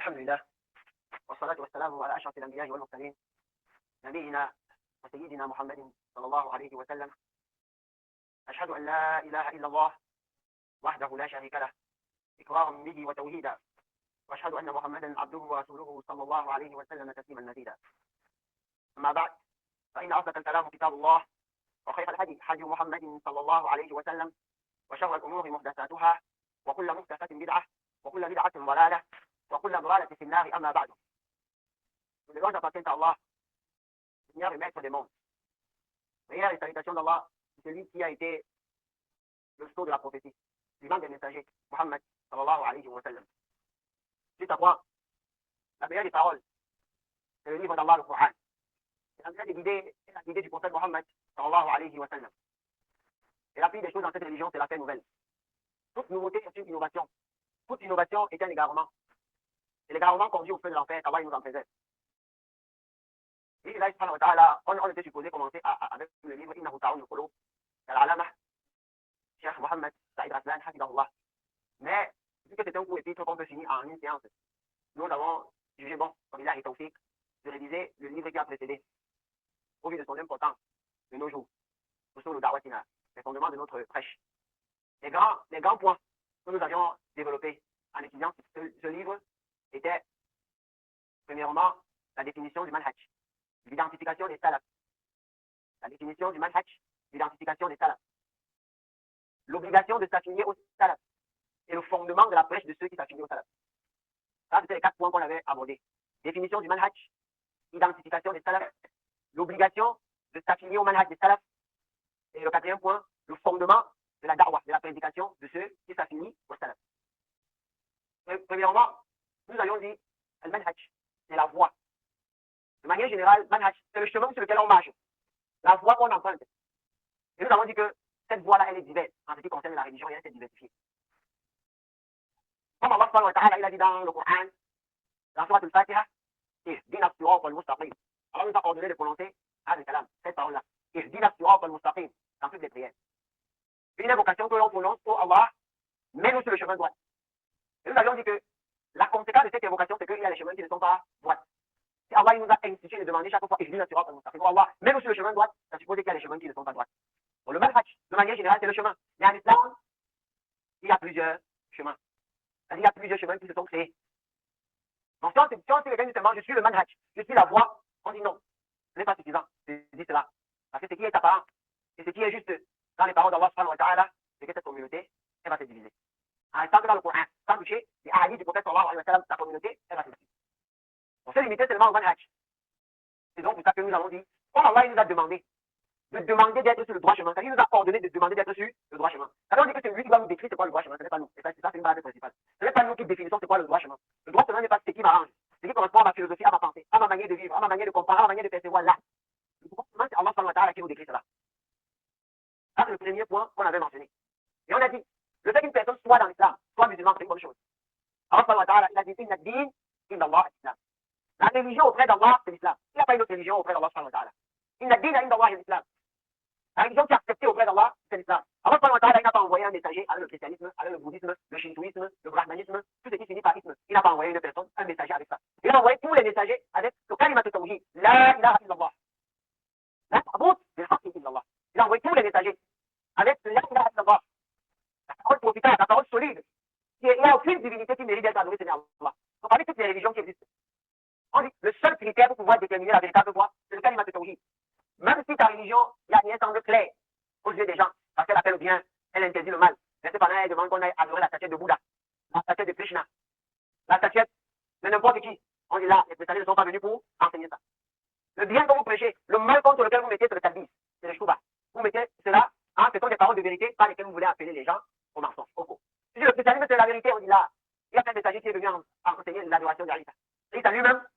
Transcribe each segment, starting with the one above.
الحمد لله والصلاة والسلام على أشرف الأنبياء والمرسلين نبينا وسيدنا محمد صلى الله عليه وسلم. أشهد أن لا إله إلا الله وحده لا شريك له إكرارا به وتوحيدا، وأشهد أن محمدا عبده ورسوله صلى الله عليه وسلم تسليما مزيدا. أما بعد، فإن أصدق الكلام كتاب الله، وخير الهدي هدي محمد صلى الله عليه وسلم، وشر الأمور محدثاتها، وكل محدثة بدعة، وكل بدعة ضلالة، وكل ضلالة في النار. أما بعد. Nous devons appartenir à Allah, Seigneur et Maître des mondes. Prière et salutation d'Allah, c'est celui qui a été le sceau de la prophétie, l'imam des messagers, Muhammad sallallahu alayhi wa sallam. Juste à quoi la meilleure des paroles, c'est le livre d'Allah, le Coran. C'est la meilleure des guidées du prophète Muhammad sallallahu alayhi wa sallam. Et la pire des choses dans cette religion, c'est la paix nouvelle. Toute nouveauté est une innovation. Toute innovation est un égarement. Et l'égarement conduit au feu de l'enfer, Allah nous en préserve. Et là, on était supposé commencer avec le livre Innahu Ta'awun al-Qulub, al-Alama, Cheikh Mohammed Saïd Raslan, Hafidahullah. Mais, vu que c'est un court épître qu'on peut finir en une séance, nous avons jugé bon, comme il a été tawfiq, de réviser le livre qui a précédé, au vu de son importance de nos jours, sur le Da'watina, les fondements de notre prêche. Les grands points que nous avions développés en étudiant ce livre étaient, premièrement, la définition du manhaj, l'identification des salafs. La définition du manhaj, l'identification des salafs. L'obligation de s'affilier au salaf et le fondement de la prêche de ceux qui s'affilient au salaf. Ça, c'était les 4 points qu'on avait abordés. Définition du manhaj, identification des salafs, l'obligation de s'affilier au manhaj des salafs, et le 4e point, le fondement de la da'wah, de la prédication de ceux qui s'affilient au salaf. Premièrement, nous avions dit, le manhaj, c'est la voie. De manière générale, manhaj, c'est le chemin sur lequel on marche, la voie qu'on emprunte. Et nous avons dit que cette voie-là, elle est diverse en ce qui concerne la religion, et elle s'est diversifiée. Comme Allah subhanahu wa ta'ala, il a dit dans le Coran, dans Surat al-Fatiha, Ihdina as-sirat al-mustaqim. Allah nous a ordonné de prononcer cette parole-là. Ihdina as-sirat al-mustaqim, dans toutes les prières. Une invocation que l'on prononce pour Allah, mène-nous sur le chemin droit. Et nous avions dit que la conséquence de cette invocation, c'est qu'il y a des chemins qui ne sont pas droits. Si Allah nous a institué de demander chaque fois, Ihdina as-sirat al-mustaqim, pour Allah, mène-nous sur le chemin droit, ça suppose qu'il y a des chemins qui ne sont pas droits. Bon, le manhaj, de manière générale, c'est le chemin. Mais en islam, il y a plusieurs chemins. Il y a plusieurs chemins qui se sont créés. Donc, si on se regarde seulement, je suis le manhaj, je suis la voie, on dit non, ce n'est pas suffisant de dire cela. Parce que ce qui est apparent, et ce qui est juste dans les paroles d'Allah subhanahu wa ta'ala, c'est que cette communauté, elle va se diviser. En restant que dans le Coran, sans toucher les hadiths du prophète sallallahu alayhi wa sallam, la communauté, elle va se diviser. On s'est limité seulement au manhaj. C'est donc pour ça que nous avons dit, comme Allah nous a demandé de demander d'être sur le droit chemin. C'est-à-dire qu'il nous a ordonné de demander d'être sur le droit chemin. Alors on dit que c'est lui qui va nous décrire c'est quoi le droit chemin, ce n'est pas nous. Et ça, c'est une base principale. Ce n'est pas nous qui définissons c'est quoi le droit chemin. Le droit chemin n'est pas ce qui m'arrange. Ce qui correspond à ma philosophie, à ma pensée, à ma manière de vivre, à ma manière de comprendre, à ma manière de percevoir là. Le droit chemin, c'est Allah subhanahu wa ta'ala qui nous décrit cela. Ça, c'est le premier point qu'on avait mentionné. Et on a dit, le fait qu'une personne soit dans l'islam, soit musulman, c'est une bonne chose. Allah subhanahu wa ta'ala, il a dit, inna ad-din inda Allah al-islam. La religion auprès d'Allah, c'est l'islam. Il n'y a pas une autre religion auprès d'Allah subhanahu wa ta'ala. Inna ad-din inda Allah al-islam. La religion qui est acceptée auprès d'Allah, c'est l'islam. Allah subhanahu wa ta'ala, il n'a pas envoyé un messager avec le christianisme, avec le bouddhisme, le shintoïsme, le brahmanisme, tout ce qui finit par isme. Il n'a pas envoyé une personne, un messager avec ça. Il a envoyé tous les messagers avec le kalimat tawhid. La ilaha illallah. La ta'bud bil haqq illallah. Il a envoyé tous les messagers avec la ilaha illallah. La parole profitable, la parole solide. Il n'y a aucune divinité qui mérite d'être adorée, c'est Allah. Donc, parmi toutes les religions qui existent, on dit le seul critère pour pouvoir déterminer la véritable voie, c'est le kalimat tawhid. Même si ta religion, il y a un semble clair aux yeux des gens, parce qu'elle appelle au bien, elle interdit le mal. Mais cependant, elle demande qu'on aille adorer la statuette de Bouddha, la statuette de Krishna, la statuette de n'importe qui. On dit là, les spécialistes ne sont pas venus pour enseigner ça. Le bien que vous prêchez, le mal contre lequel vous mettez, c'est le talbis, c'est le shouba. Vous mettez cela, ce sont des paroles de vérité par lesquelles vous voulez appeler les gens au mensonge, au faux. Si le spécialiste c'est la vérité, on dit là, il y a un messager qui est venu enseigner l'adoration d'Arisa. Isa lui-même,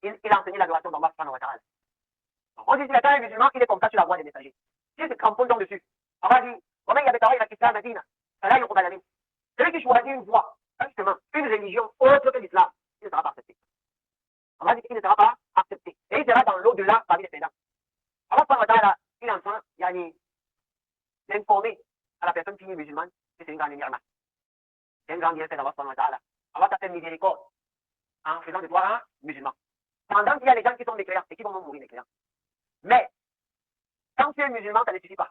il a enseigné l'adoration d'Allah subhanahu wa ta'ala. On dit, si la un musulman, il est comme ça sur la voie des messagers. Si il se cramponne donc dessus, on va dire, comment il y avait travaillé avec l'islam Madina, celui qui choisit une voie, un chemin, une religion autre que l'islam, il ne sera pas accepté. On va dire qu'il ne sera pas accepté. Et il sera dans l'au-delà parmi les perdants. Allah subhanahu wa ta'ala, il est en train d'informer à la personne qui est musulmane que c'est une grande ni'ma. C'est un grand bienfait d'Allah subhanahu wa ta'ala. Allah t'a fait miséricorde en faisant de toi un musulman. Pendant qu'il y a les gens qui sont mécréants et qui vont mourir mécréants. Mais, quand tu es musulman, ça ne suffit pas.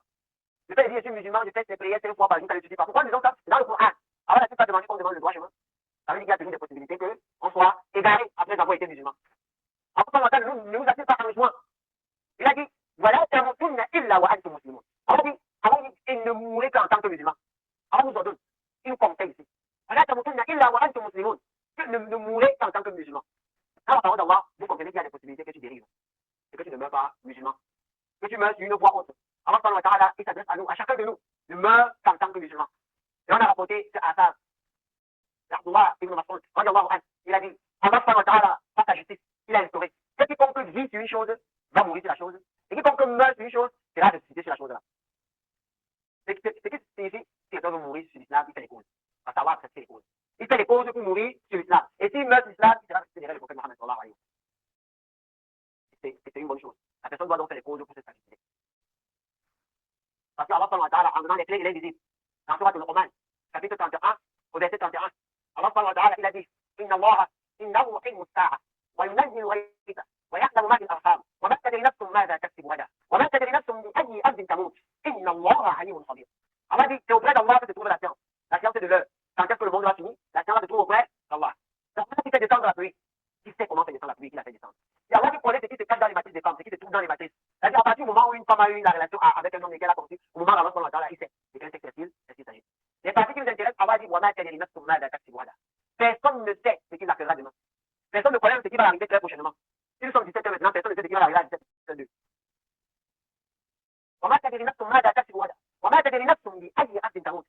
Le fait de dire je suis musulman, je fais ces prières 5 fois par jour, ça ne suffit pas. Pourquoi nous disons ça? C'est dans le Coran. Alors, la plupart demandé qu'on demande le droit chemin. Ça veut dire qu'il y a toujours des possibilités qu'on soit égaré après avoir été musulman. En ce moment, ne nous assure pas en juin. Il a dit, voilà, illa wa antum muslimun. Alors, il ne mourrait qu'en tant que musulman. Alors, nous ordonne une conseil ici. Voilà, illa wa antum muslimun. Ne mourrait qu'en tant que musulman. Dans la parole d'Allah, vous comprenez qu'il y a des possibilités que tu dérives. Et que tu ne meurs pas musulman. Que tu meurs sur une voie haute. Allah subhanahu wa ta'ala, il s'adresse à nous, à chacun de nous. Ne meurt qu'en tant que musulman. Et on a rapporté ce hasard. Abdullah ibn Mas'ud, il a dit, Allah subhanahu wa ta'ala, par sa justice, il a instauré que quiconque vit sur une chose, va mourir sur la chose. Et quiconque meurt sur une chose, sera ressuscité sur la chose là. Ce qui signifie, si quelqu'un veut mourir sur l'islam, il fait les causes. À savoir accepter les causes. Il fait les causes pour mourir sur l'islam. Et s'il meurt sur l'islam, il sera ressuscité derrière le prophète Mohammed sallallahu alayhi wa sallam. C'est une bonne chose. La personne doit donc faire les causes pour se stabiliser. Parce qu'Allah subhanahu wa ta'ala, en donnant les clés, il est invisible. Dans Surat al-Oman, chapitre 31, au verset 31, Allah subhanahu wa ta'ala, il a dit, Inna Allah, innahu muqimu as-sa'a, wa yunazzilu al-ghaytha, wa ya'lamu ma fi al-arham, wa ma tadri nafsun madha taksibu ghadan, wa ma tadri nafsun bi ayyi ardin tamut, inna Allah alimun khabir. Allah dit, c'est auprès d'Allah que se trouve la science. La science est de l'heure. Quand est-ce que le monde va finir? La science se trouve auprès d'Allah. C'est Allah qui fait descendre la pluie. Qui sait comment fait descendre la pluie, qui la fait descendre? C'est Allah qui connaît ce qui se cache dans les matrices des femmes, ce qui se trouve dans les matrices. C'est-à-dire, à partir du moment où une femme a eu la relation avec un homme et qu'elle a conçu, au moment où Allah subhanahu wa ta'ala, il sait de quel sexe est-ce qu'il s'agit. Les parties qui nous intéressent, Allah dit, personne ne sait ce qu'il arrivera demain. Personne ne connaît ce qui va arriver très prochainement. Si nous sommes 17 heures maintenant, personne ne sait ce qui va arriver à 17h02.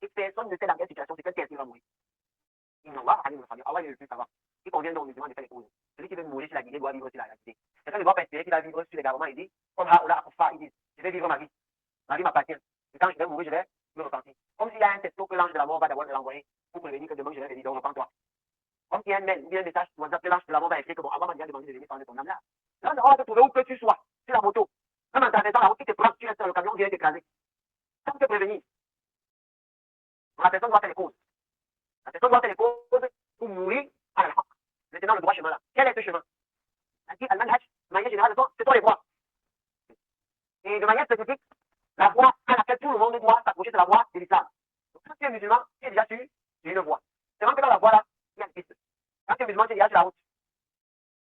Et personne ne sait dans quelle situation c'est quelqu'un qui va mourir. Allah est le plus savant. Il convient donc aux musulmans de faire les causes. Celui qui veut mourir sur la guidée doit vivre sur la guidée. Quelqu'un ne doit pas espérer qu'il va vivre sur l'égarement. Il dit, comme Haoula Akoufa, il dit, je vais vivre ma vie. Ma vie m'appartient. Et quand je vais mourir, je vais me repentir. Comme s'il y a un texto que l'ange de la mort va d'abord me l'envoyer pour prévenir que demain je vais venir, donc repens-toi. Comme s'il y a un mail ou bien un message sur WhatsApp que l'ange de la mort va écrire que bon, Allah m'a déjà demandé de venir prendre ton âme là. Là, on va te trouver où que tu sois, sur la moto. Même en traversant la route, tu te prends, tu restes dans le camion, vient t'écraser. Ça peut te prévenir. La personne doit faire les causes. La personne doit faire les causes pour mourir à la fin. Maintenant, le droit chemin là. Quel est ce chemin? Al-Manhaj, de manière générale, ce sont les voies. Et de manière spécifique, la voie à laquelle tout le monde doit s'approcher, c'est la voie de l'islam. Donc, quand tu es musulman, tu es déjà sur une voie. C'est vraiment que dans la voie là, il y a une piste. Quand tu es musulman, tu es déjà sur la route.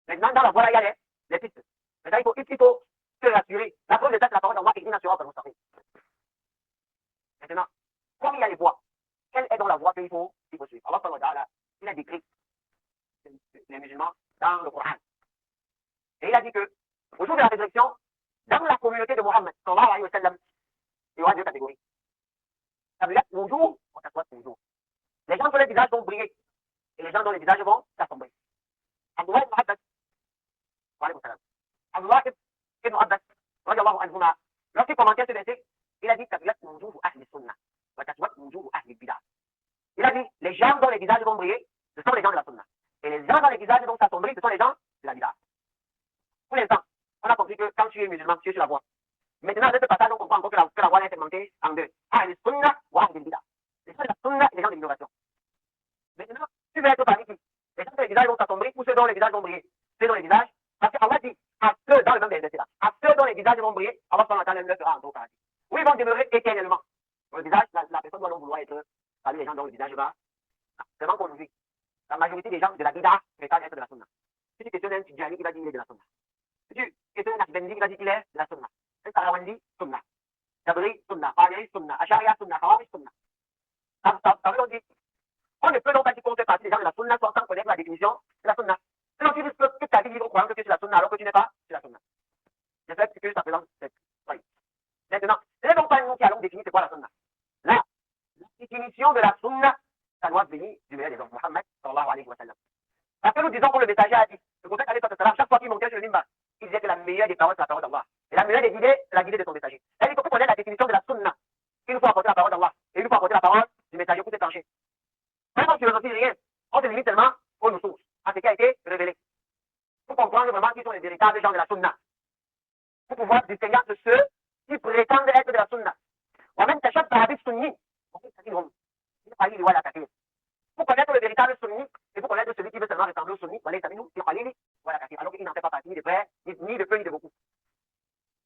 Maintenant, dans la voie là, il y a les pistes. Maintenant, il faut se rassurer. La preuve de ça, c'est la parole d'Allah qui dit national comme vous. Maintenant, comme il y a les voies, quelle est donc la voie qu'il faut suivre? Allah, il a décrit les musulmans dans le Coran. Et il a dit que, au jour de la résurrection, dans la communauté de Mohammed, sallallahu alayhi wa sallam, il y aura deux catégories. Ça veut dire bonjour, on s'assoit bonjour. Les gens dont les visages vont briller et les gens dont les visages vont s'assombrer. Abdullah ibn Abbas, wa alayhi wa sallam. Abdullah ibn Abbas, radiallahu anhuma, lorsqu'il commentait ce verset, il a dit tabilat bonjour ahli sunnah, wa taswat bonjour ahli bidah. Il a dit les gens dont les visages vont briller, ce sont les gens de la sunna. Et les gens dont les visages vont s'assombrer, ce sont les gens de la bidah. Pour l'instant, on a compris que quand tu es musulman, tu es sur la voie. Maintenant, dans ce passage, on comprend encore que la voie est segmentée en deux. Ahl sunna wa ahl bidah. Les gens de la sunna et les gens de l'innovation. Maintenant, tu veux être parmi qui? Les gens dont les visages vont s'assombrer ou ceux dont les visages vont briller? Ceux dont les visages, parce qu'Allah dit à ceux, dans le même verset là, à ceux dont les visages vont briller, Allah subhanahu wa ta'ala leur fera un beau paradis. Où ils vont demeurer éternellement. Le visage, la personne doit donc vouloir être parmi les gens dont le visage va. C'est vraiment qu'on vit. La majorité des gens de la bidah prétendent être de la sunna. Si tu questionnes un Tidjani, il va dire qu'il est de la sunna. Si tu questionnes un Akbendi, il va dire qu'il est de la sunna. Un Sarawandi, sunna. Jabri, sunna. Fahri, sunna. Asharia, sunna. Khawarij, sunna. Ça veut donc dire, on ne peut donc pas dire qu'on fait partie des gens de la sunna sans connaître la définition de la sunna. Sinon, tu risques toute ta vie vivre croyant que tu es sur la sunna alors que tu n'es pas sur la sunna. J'espère que ça présente cette faille. Maintenant, ce n'est donc pas nous qui allons définir c'est quoi la sunna. Là, la définition de la sunna, ça doit venir du meilleur des hommes, Muhammad sallallahu alayhi wa sallam. Parce que nous disons que le messager a dit, le prophète alayhi wa sallam, chaque fois qu'il montait sur le mimbar, il disait que la meilleure des paroles, c'est la parole d'Allah. Et la meilleure des idées, c'est la guidée de son messager. C'est-à-dire qu'il faut connaître la définition de la sunna. Il nous faut apporter la parole d'Allah. Et il nous faut apporter la parole du messager pour s'étancher. Maintenant, tu ne retires rien. On se limite seulement aux sources, à ce qui a été révélé. Pour comprendre vraiment qui sont les véritables gens de la sunna. Pour pouvoir distinguer de ceux qui prétendent être de la sunna. ومن تشبه بالسني, pour connaître le véritable sunni et pour reconnaître celui qui veut seulement ressembler au sunni, alors qu'il n'en fait pas partie ni de près, ni de peu, ni de beaucoup.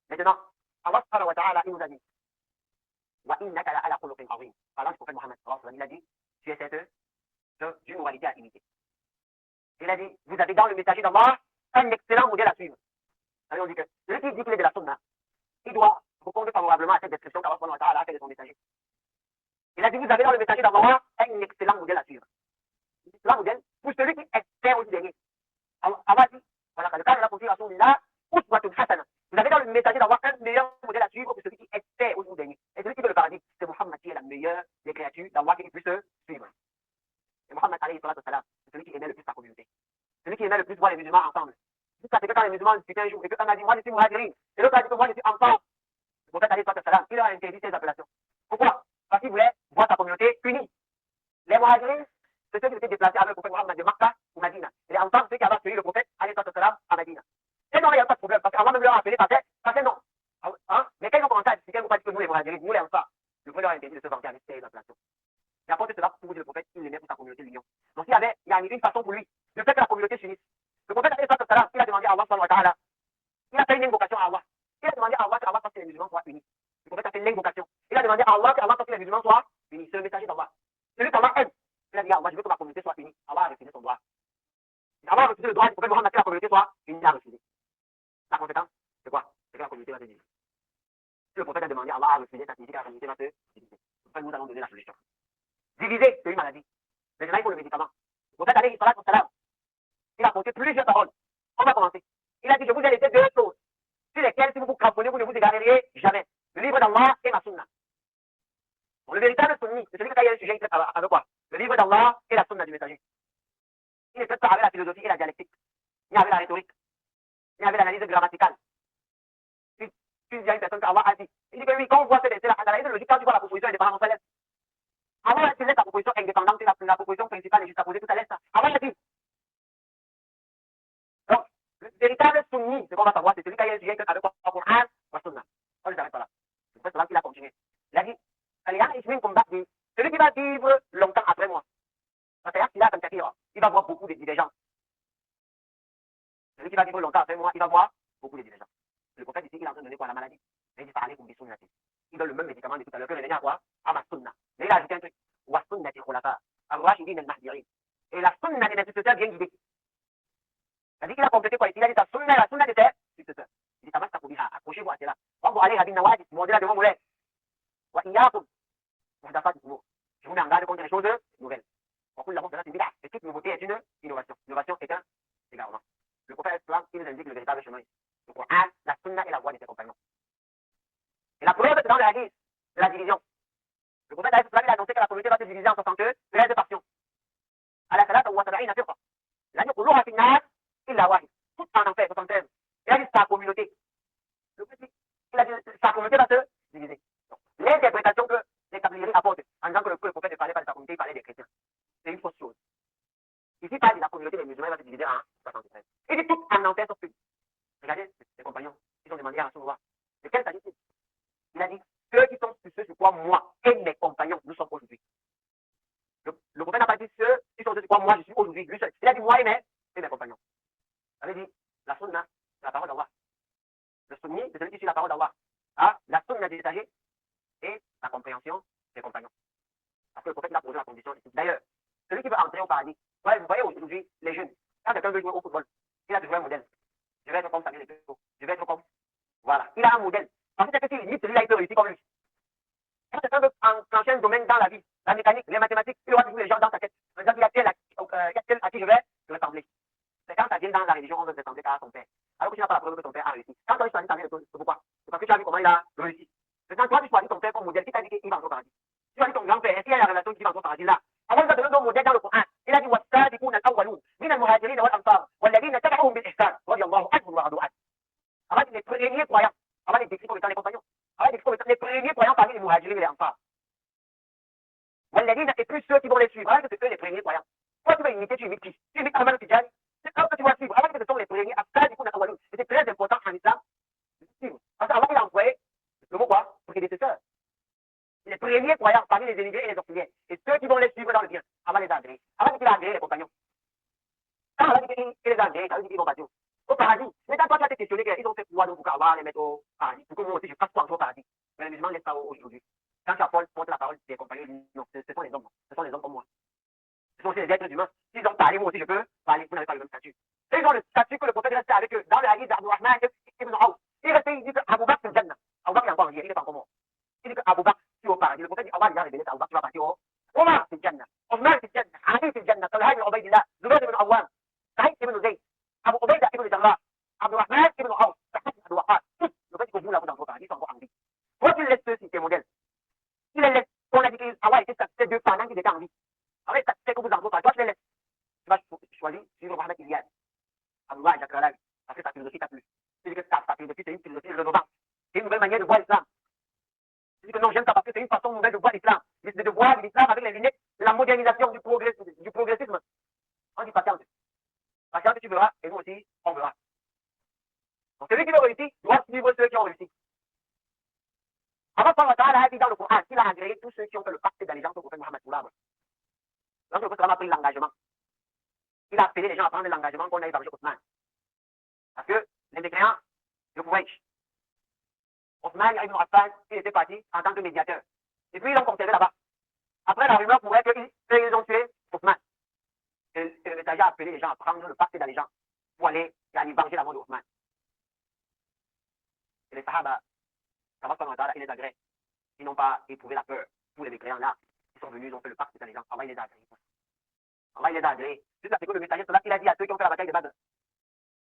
Maintenant, Allah subhanahu wa ta'ala, il nous a dit, parlant du prophète Mohammed, il a dit, tu es cette d'une moralité à imiter. Il a dit, vous avez dans le messager d'Allah un excellent modèle à suivre. Alors on dit que celui qui dit qu'il est de la sunna, il doit répondre favorablement à cette description qu'Allah subhanahu wa ta'ala a fait de son messager. Il a dit, vous avez dans le messager d'Allah un excellent modèle à suivre. C'est un modèle pour celui qui espère aussi dernier. Allah dit, voilà, quand le cas de la considération là, vous avez dans le messager d'Allah un meilleur modèle à suivre pour celui qui espère aussi dernier. Et celui qui veut le paradis, c'est Muhammad qui est la meilleure des créatures d'Allah qui puisse suivre. Et Muhammad alayhi salatu salam, c'est celui qui aimait le plus sa communauté. Celui qui aimait le plus voir les musulmans ensemble. Jusqu'à ce que quand les musulmans discutaient un jour, et que un a dit, moi je suis muhajirin, et l'autre a dit que moi je suis enfant. Le prophète alayhi salatu salam, il a interdit ces appellations. Pourquoi? Parce qu'il voulait voir sa communauté unie. Les muhajirin, c'est ceux qui étaient déplacés avec le prophète Mohammed de Makkah ou Madina. Et les enfants, ceux qui avaient accueilli le prophète alayhi salatu salam à Madina. Et non, il n'y a pas de problème, parce qu'avant même leur appeler, parce que non. Hein? Mais quand ils ont commencé à discuter, ils n'ont pas dit que nous les muhajirin, nous les enfants, le prophète leur a interdit de se vanter avec ces appellations. Et apporte cela pour vous dire le prophète, il l'aimait pour sa communauté l'union. Donc il y a une façon pour lui de faire que la communauté s'unisse. Le prophète alayhi salatu salam, il a demandé à Allah subhanahu wa ta'ala, il a fait une invocation à Allah. Il a demandé à Allah fasse que les musulmans soient unis. Le prophète a fait une invocation. Il a demandé à Allah fasse que les musulmans soient unis. C'est le messager d'Allah. Celui qu'Allah aime. Il a dit à Allah, je veux que ma communauté soit unie. Allah a refusé son droit. Allah a refusé le droit du prophète Mohammed que la communauté soit unie. Il a refusé. La conséquence, c'est quoi? C'est que la communauté va se diviser. Si le prophète a demandé, Allah a refusé, ça signifie que la communauté va se diviser. Enfin, nous allons donner la solution. Diviser, c'est une maladie. Maintenant, il faut le médicament. Le prophète alayhi salatu salam, il a compté plusieurs paroles. On va commencer. Il a dit, je vous ai laissé deux choses, sur lesquelles, si vous vous cramponnez, vous ne vous égareriez jamais. Le livre d'Allah et ma sunna. Bon, le véritable sunni, c'est celui qui a un sujet, il traite avec quoi? Le livre d'Allah et la sunna du messager. Il ne traite pas avec la philosophie et la dialectique, ni avec la rhétorique, ni avec l'analyse grammaticale. Tu dis à une personne qu'Allah a dit. Il dit que oui, quand on voit l'analyse logique, quand tu vois la proposition indépendante, on se laisse. Allah a laisse la proposition indépendante et la proposition principale est juste à poser, tout à laisse ça. Allah a dit. Donc, le véritable sunni, ce qu'on va savoir, c'est celui qui a un sujet avec quoi? Le Coran, la sunna. On ne s'arrête pas là. C'est pour cela qu'il a continué. Il a dit, celui qui va vivre longtemps après moi. C'est-à-dire qu'il a comme ça, il va voir beaucoup de divergences. Celui qui va vivre longtemps après moi, il va voir beaucoup de divergences. Le prophète ici, il est en train de donner quoi? La maladie. Il dit, parlez comme des sunnati. Il donne le même médicament de tout à l'heure que le dernier à quoi? À ma sunna. Mais il a ajouté un truc. Wa sunnati khulafa. Ar-rashidin al-mahdirin. Et la sunna des successeurs bien guidés. C'est-à-dire qu'il a complété quoi ici? Il a dit sa sunna et la sunna de ses successeurs. Il dit, comment ça pour dire? Accrochez-vous à cela. On va aller rabin nawadi, modèle de mon moulin. Wa iyakum. Je vous mets en garde contre les choses nouvelles. Et toute nouveauté est une innovation. L'innovation est un égarement. Le prophète islam, il nous indique le véritable chemin. Le Coran, la sunna et la voie de ses compagnons. Et la preuve, c'est dans le hadith de la division. Le prophète a annoncé que la communauté va se diviser en 73 factions. À la salata wa sab'ina firqa. La yuqulluha fi an-nas illa wahid. Tout en enfer, 73. Il a dit sa communauté. Le prophète, il a dit sa communauté va se diviser. Donc, l'interprétation que les tabliris apportent en disant que le prophète ne parlait pas de sa communauté, il parlait des chrétiens. C'est une fausse chose. Ici, il parle de la communauté des musulmans, il va se diviser en 73. Il dit tout en enfer sauf une. Regardez ses compagnons, ils ont demandé à Rasulullah. De quel s'agit-il? Il a dit, ceux qui sont ceux sur quoi moi et mes compagnons, nous sommes aujourd'hui. Le prophète n'a pas dit ceux qui sont ceux sur quoi moi je suis aujourd'hui, lui seul. Il a dit moi et mes compagnons. Ça veut dire, la sunna, c'est la parole d'Allah. Le sunni, c'est celui qui suit la parole d'Allah. Ah, la sunna des messagers et la compréhension des compagnons. Parce que le prophète a posé la condition ici. D'ailleurs, celui qui veut entrer au paradis, vous voyez aujourd'hui les jeunes, quand quelqu'un veut jouer au football, il a toujours un modèle. Je vais être comme Samuel Eto'o. Je vais être comme. Voilà. Il a un modèle. Parce que s'il dit celui-là, il peut réussir comme lui. Quand quelqu'un veut enclencher un domaine dans la vie, la mécanique, les mathématiques, il aura toujours les gens dans sa tête. En disant qu'il y a tel à qui je vais ressembler. C'est quand ça vient dans la religion, on veut ressembler à son père. Alors que tu n'as pas la preuve que ton père a réussi. Quand toi, tu choisis Samuel Eto'o, c'est pourquoi? C'est parce que tu as vu comment il a réussi. Maintenant, toi, tu choisis ton père comme modèle. Qui t'a dit qu'il va entrer au paradis? Tu choisis ton grand-père. Est-ce qu'il y a la relation qui va entrer au paradis là? Alors, il va donner un modèle dans le Coran. Il a dit, والسابقون الأولون من المهاجرين والأنصار والذين تبعوهم بالإحسان رضي الله عنهم ورضوا عنه. Avant les premiers croyants, avant les décrits comme étant les compagnons, avant les décrits comme étant les premiers croyants parmi les muhajirins et les ansars. والذين et plus ceux qui vont les suivre, avant que ce soit les premiers croyants. Toi tu vas imiter, tu imites qui? Tu imites Ahmad Tijani. C'est quand tu vas suivre, avant que ce sont les premiers, السابقون الأولون. Et c'est très important en islam de suivre. Parce qu'avant il a employé le mot quoi? Prédécesseur. Les premiers croyants parmi les émigrés et les auxiliaires. Et ceux qui vont les suivre dans le bien, avant les agréés. Avant qu'il a agréé les compagnons. il les a gérés, ça veut dire qu'ils vont partir au paradis. Mais quand toi, tu as été questionné qu'ils ont fait quoi donc pour avoir les mettre au paradis, pour que moi aussi je fasse quoi au paradis. Mais les musulmans ne laissent pas aujourd'hui. Quand tu as porte la parole des compagnons, ils disent non, ce sont les hommes, ce sont les hommes comme moi. Ce sont aussi les êtres humains. S'ils ont parlé, moi aussi je peux parler, vous n'avez pas le même statut. Et ils ont le statut que le prophète restait avec eux. Dans le hadith d'Abdurrahman ibn Aouf, il restait, il dit que Abu Bakr c'est le Jannah. Abu Bakr est encore en vie, il n'est pas encore mort. Il dit que Abu Bakr, tu es au paradis. Le prophète dit, Allah, il a révélé ça, Abu Bakr, tu vas partir au Omar, c'est le Jannah. Othman, c'est le Jannah. Ali, c'est le Jannah. Talha ibn Ubaydillah, Zubayr ibn Awwam, Sa'id ibn Zayd, Abu Ubayda ibn Jarrah, Abdurrahman ibn Aouf, Sa'id ibn Waqqas. Tous, le prophète dit que vous, là, vous dans vos paradis, ils sont encore en vie. Faut qu'il laisse ceux-ci, tes modèles. Il les laisse. On a dit qu'Allah était satisfait d'eux pendant qu'ils étaient en vie. Alors, il est satisfait que vous dans vos paradis. Toi, tu les laisses. Tu vas choisir suivre Mohamed Iliad. Allah et Jacques parce que sa philosophie t'a plu. Tu dis que sa philosophie, c'est une philosophie rénovante. C'est une nouvelle manière de voir l'islam. Tu dis que non, j'aime ça parce que c'est une façon nouvelle de voir l'islam. C'est de voir l'islam avec les lunettes de la modernisation du progressisme. On dit patience. Patience, tu verras, et nous aussi, on verra. Donc celui qui veut réussir doit suivre ceux qui ont réussi. Allah a dit dans le Coran qu'il a agréé tous ceux qui ont fait le pacte d'allégeance au prophète Mohammed Soulab. Donc le prophète a pris l'engagement. Il a appelé les gens à prendre l'engagement qu'on a évalué Othman. Parce que les mécréants de Quraysh, Othman ibn Affan, il était parti en tant que médiateur. Et puis ils l'ont conservé là-bas. Après, la rumeur pourrait qu'ils ont tué Othman. Et le messager a appelé les gens à prendre le pacte d'allégeance pour aller venger la mort d'Othman. Et les Sahaba, ils les agrègent. Ils n'ont pas éprouvé la peur pour les mécréants là. Ils sont venus, ils ont fait le pacte d'allégeance. Allah, il les a agréés. Allah, il les a agréés. C'est ça que le messager, il a dit à ceux qui ont fait la bataille de Badr.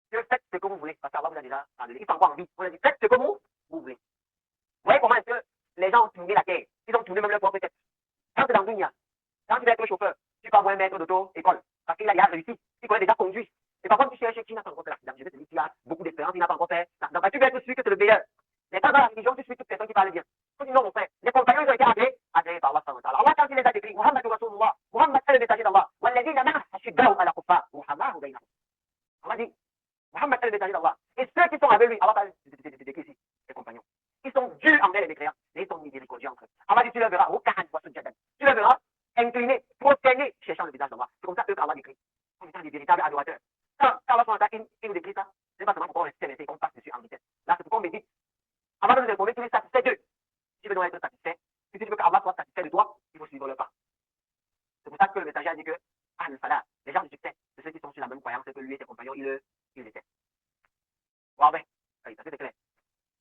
Faites ce que vous voulez, parce qu'Allah vous a déjà donné. Ils sont encore en vie. On a dit, faites ce que vous voulez. Vous voyez comment est-ce que les gens ont tourné la terre. Ils ont tourné même leur propre tête. Quand tu es dans le dunya, quand tu vas être chauffeur, tu peux avoir un maître d'auto-école. Parce qu'il a réussi. Il connaît déjà conduit. Et par contre, tu cherches qui n'a pas encore fait l'accident. Je vais te dire qu'il a beaucoup d'expérience, il n'a pas encore fait l'accident. Tu vas être sûr que c'est le meilleur. Mais quand dans la religion, tu suis toute personne qui parle bien. Tu dis non, mon frère. Les compagnons, ils ont été agréés par Allah. Allah, quand il les a décrits, Muhammad Rasulullah, Muhammad est le messager d'Allah. Walladina ma'a ashiddahu ala kuffar, Muhammad bainahum. Allah dit, Muhammad est le messager d'Allah. Et ceux qui sont avec lui, Allah va décrire ici, ses compagnons. Ils sont durs envers les mécréants, mais ils sont miséricordieux entre eux. Allah dit, tu le verras, tu le verras incliné, prosterné, cherchant le visage d'Allah. C'est comme ça qu'Allah décrit. Comme étant des véritables adorateurs. Quand Allah il nous décrit ça, c'est pas seulement pour qu'on reste et qu'on passe dessus en vitesse. Là, c'est pour qu'on médite. Allah va nous informer qu'il est satisfait d'eux. Si tu veux donc être satisfait, si tu veux qu'Allah soit satisfait de toi, il faut suivre le pas. C'est pour ça que le messager a dit que, le salat, les gens du succès, c'est ceux qui sont sur la même croyance que lui et ses compagnons, ils étaient. Wow, ben, ça c'est clair.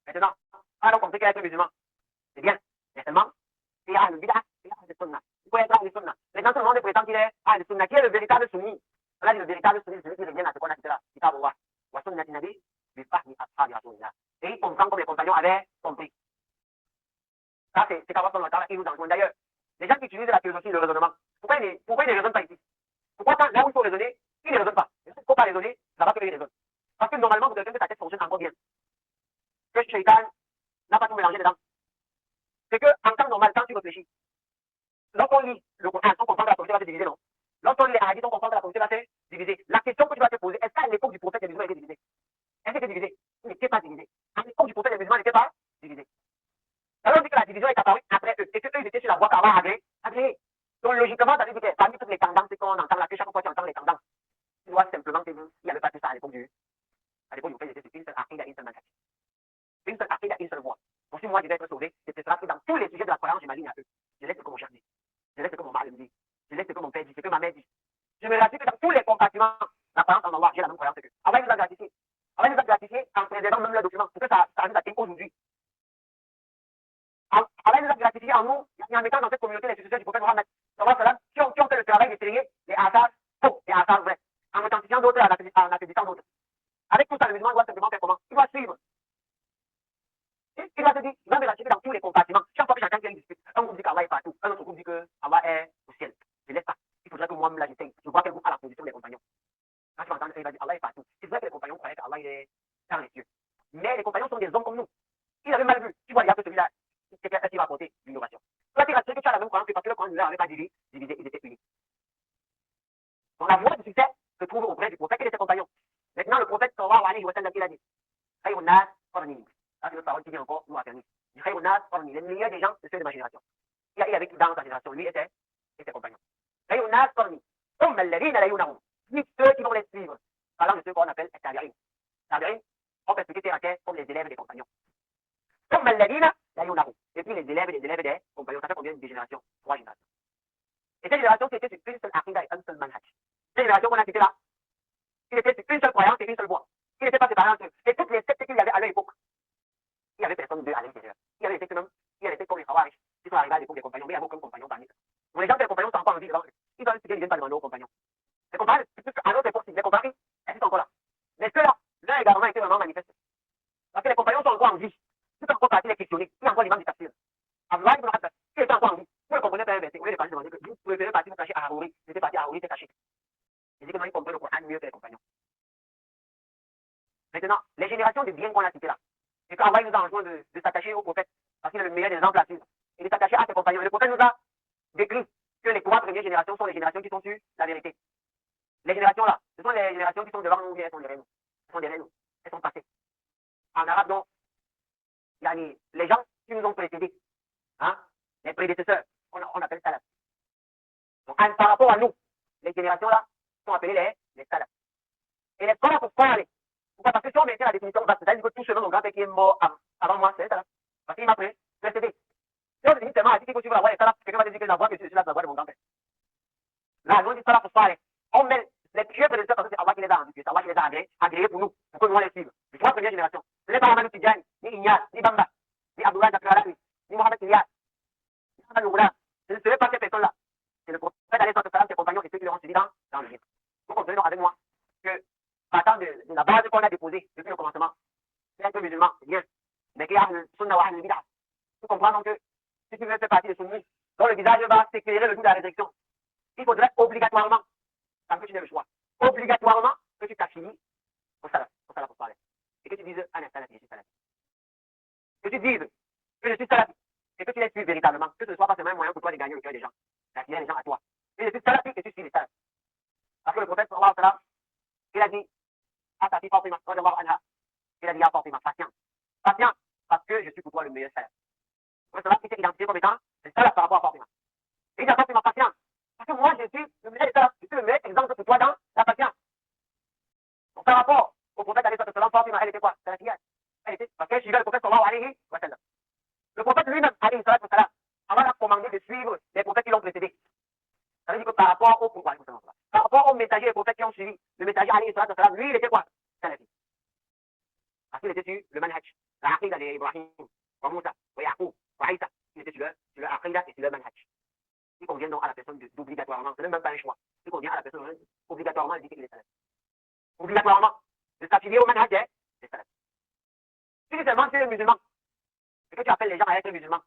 Maintenant, alors on sait qu'être musulman, c'est bien, mais seulement, il y a le bid'a, il y a le sunna. Il faut être là, le sunna. Maintenant, tout le monde prétend qu'il est le sunna, qui est le véritable sunni. Là, le véritable sunni, c'est celui qui revient à ce qu'on a dit là, kitab Allah. Wa sunnati nabi, bi fahmi ashabi rasulillah. Et il comprend comme les compagnons avaient compris. Ça, c'est qu'Allah subhanahu wa ta'ala, il nous en d'ailleurs. Les gens qui utilisent la philosophie, le raisonnement, pourquoi ils ne raisonnent pas ici? Pourquoi là où il faut raisonner, ils ne raisonnent pas? Il ne faut pas raisonner, là-bas qu'ils raisonnent. Parce que normalement, vous devez que ta tête fonctionne encore bien. Que Shaitan n'a pas tout mélangé dedans. C'est qu'en temps normal, quand tu réfléchis, lorsqu'on lit le Coran, on comprend que la communauté va se diviser, non? Lorsqu'on lit les hadiths, on comprend que la communauté va se diviser. La question que tu vas te poser, est-ce qu'à l'époque du prophète, les musulmans étaient divisés? Est-ce qu'ils étaient divisés? Ils n'étaient pas divisés. À l'époque du prophète, les musulmans n'étaient pas divisés. Alors on dit que la division est apparue après eux, et qu'eux, ils étaient sur la voie qu'Allah agréée. Donc logiquement, ça veut dire que parmi toutes les tendances qu'on entend là, que chaque fois tu entends les tendances, tu vois simplement qu'il n'y avait pas tout ça à l'époque du prophète, c'était une seule aqida, une seule manhaj. Une seule aqida, une seule voie. Donc si moi je vais être sauvé, c'est cela que dans tous les sujets de la croyance, je m'aligne à eux. Je laisse ce que mon cher dit. Je laisse ce que mon mari me dit. Je laisse ce que mon père dit, ce que ma mère dit. Je me rassure que dans tous les compartiments, la croyance en Allah, j'ai la même croyance qu'eux. Allah nous a gratifié. Allah nous a gratifié en préservant même le document, pour que ça nous atteigne aujourd'hui. Allah nous a gratifié en nous, en mettant dans cette communauté les successeurs du prophète Mohammed, qui ont fait le travail de trier les hasards faux, les hasards vrais, en authentifiant d'autres et en accréditant d'autres. Avec tout ça, le musulman doit simplement faire comment? Il doit suivre. Il va se dire, il va me ratifier dans tous les compartiments. Chaque fois que j'entends qu'il y a une dispute, un groupe dit qu'Allah est partout, un autre groupe dit qu'Allah est au ciel. Je ne laisse pas. Il faudrait que moi-même là j'essaye. Je vois quel groupe a la position des compagnons. Quand tu entends, il va dire Allah est partout. C'est vrai que les compagnons croyaient qu'Allah est dans les cieux. Mais les compagnons sont des hommes comme nous. Ils avaient mal vu. Tu vois, il y a que celui-là. C'est quelqu'un qui va apporter l'innovation. Toi, tu rassuré que tu as la même croyance, parce que le Coran ne l'avait pas divisé, ils étaient unis. Donc la voie du succès se trouve auprès du prophète et de ses compagnons. Maintenant, le prophète sallallahu alayhi wa sallam, il a dit Khayrun nas qarni. Ça, c'est une parole qui vient encore nous affermir. Khayrun nas qarni. Les meilleurs des gens, c'est ceux de ma génération. Il avait dans sa génération, lui et ses compagnons. Khayrun nas qarni. Alladhina la yunahum. Ni ceux qui vont les suivre. parlant de ceux qu'on appelle tabi'in. Tabi'in, on peut expliquer terre à terre comme les élèves des compagnons. Comme Al-Ladina, et puis les élèves des compagnons. Ça fait combien de générations? 3 générations. Et cette génération, c'était sur une seule aqidah et un seul manhaj. Cette génération qu'on a citée là, il était sur une seule croyance et une seule voie. Il n'était pas séparé entre eux. Et toutes les sectes qu'il y avait à leur époque, il n'y avait personne d'eux à l'intérieur. Il y avait des sectes même, il y avait des sectes comme les Khawarij, qui sont arrivés à l'époque des compagnons, mais il n'y avait aucun compagnon parmi eux. Donc les gens des compagnons sont encore en vie devant eux. Ils ont expliqué, ils ne viennent pas demander aux compagnons. Les compagnons, à notre époque, les compagnons, elles sont encore là. Mais ceux-là, l'un également était vraiment manifeste. Parce que les compagnons sont encore en vie. Ils sont encore partis les questionner. Il y a encore l'imam du tafsir. Abdullah ibn Abbas, qui était encore en vie. Vous le comprenez pas un verset. Vous voulez pas demander que vous préférez partir vous cacher à Harouri. Vous étiez parti à Harouri, c'est caché. Il dit que non, ils comprennent le Coran mieux que les compagnons. Maintenant, les générations de biens qu'on a citées là. Et quand Allah nous a enjoint de s'attacher au prophète, parce qu'il est le meilleur des exemples à suivre, et de s'attacher à ses compagnons. Et le prophète nous a décrit que les 3 premières générations sont les générations qui sont sur la vérité. Les générations là, ce sont les générations qui sont devant nous, elles sont derrière nous. Elles sont derrière nous. Elles sont passées. En arabe, donc, les gens qui nous ont précédés, hein, les prédécesseurs, on appelle salaf. Donc, par rapport à nous, les générations là sont appelées les salaf. Et les salaf pour parler. Pourquoi? Parce que si on mettait la définition basse, c'est-à-dire que tout ce mon grand-père qui est mort avant moi, c'est un salaf. Parce qu'il m'a précédé. Si on définit seulement à dire qu'il faut suivre la voie des salaf, quelqu'un va te dire que la voie que je suis là, c'est la voie de mon grand-père. Là, nous on dit salaf pour parler. On met les pieux prédécesseurs parce que c'est Allah qui les a rendus, c'est Allah qui les a agréés pour nous, pour que nous on les suive. Les 3 premières générations. Ce n'est pas Amadou Tidjani, ni Inyas, ni Bamba, ni Abdullah Zakralawi, ni Mohamed Ilyas, ni Mohamed Loula. Ce ne serait pas ces personnes-là. C'est le prophète alayhi salam, ses compagnons et ceux qui l'auront suivi dans le livre. Vous comprenez donc avec moi que, partant de la base qu'on a déposée depuis le commencement, c'est un peu musulman, c'est bien. Mais qu'il y a le sunnah wa le bid'ah. Vous comprenez donc que si tu veux faire partie des sunnis, dont le visage va s'éclairer le jour de la résurrection, il faudrait obligatoirement, tant que tu n'aies le choix, obligatoirement que tu t'affilies au salaf pour parler. Et que tu dises, ah, salafi, je suis salafi. Que tu dises que je suis salafi. Et que tu les suis véritablement. Que ce ne soit pas seulement un moyen pour toi de gagner le cœur des gens, d'attirer les gens à toi. Et je suis salafi et tu suis les salafis. Parce que le prophète, sallallahu alayhi wa sallam, il a dit, à sa fille Fatima, il a dit à Fatima, patience. Patience, parce que je suis pour toi le meilleur salaf. Le salaf qui s'est identifié comme étant le salaf par rapport à Fatima. Et il dit à Fatima, patience. Parce que moi, je suis le meilleur salaf. Je suis le meilleur exemple pour toi dans la patience. Donc, par rapport au prophète, Fatima, elle était quoi? Salafiyat. Elle était, parce qu'elle suivait le prophète, sallallahu alayhi wa sallam. Le prophète lui-même, alayhi wa sallam, Allah a commandé de suivre les prophètes qui l'ont précédé. Ça veut dire que par rapport par rapport aux messagers et prophètes qui ont suivi, le messager alayhi wa sallam, lui, il était quoi? Salafi. Parce qu'il était sur le manhaj, la aqidah d'Ibrahim, wa Moussa, wa Yaqub, wa Isa. Il était sur le aqidah et sur le manhaj. Il convient donc à la personne d'obligatoirement, ce n'est même pas un choix. Il convient à la personne obligatoirement de dire qu'il est salafi. Obligatoirement, de s'affilier au manhaj des salafis. Si seulement tu es musulman, et que tu appelles les gens à être musulmans,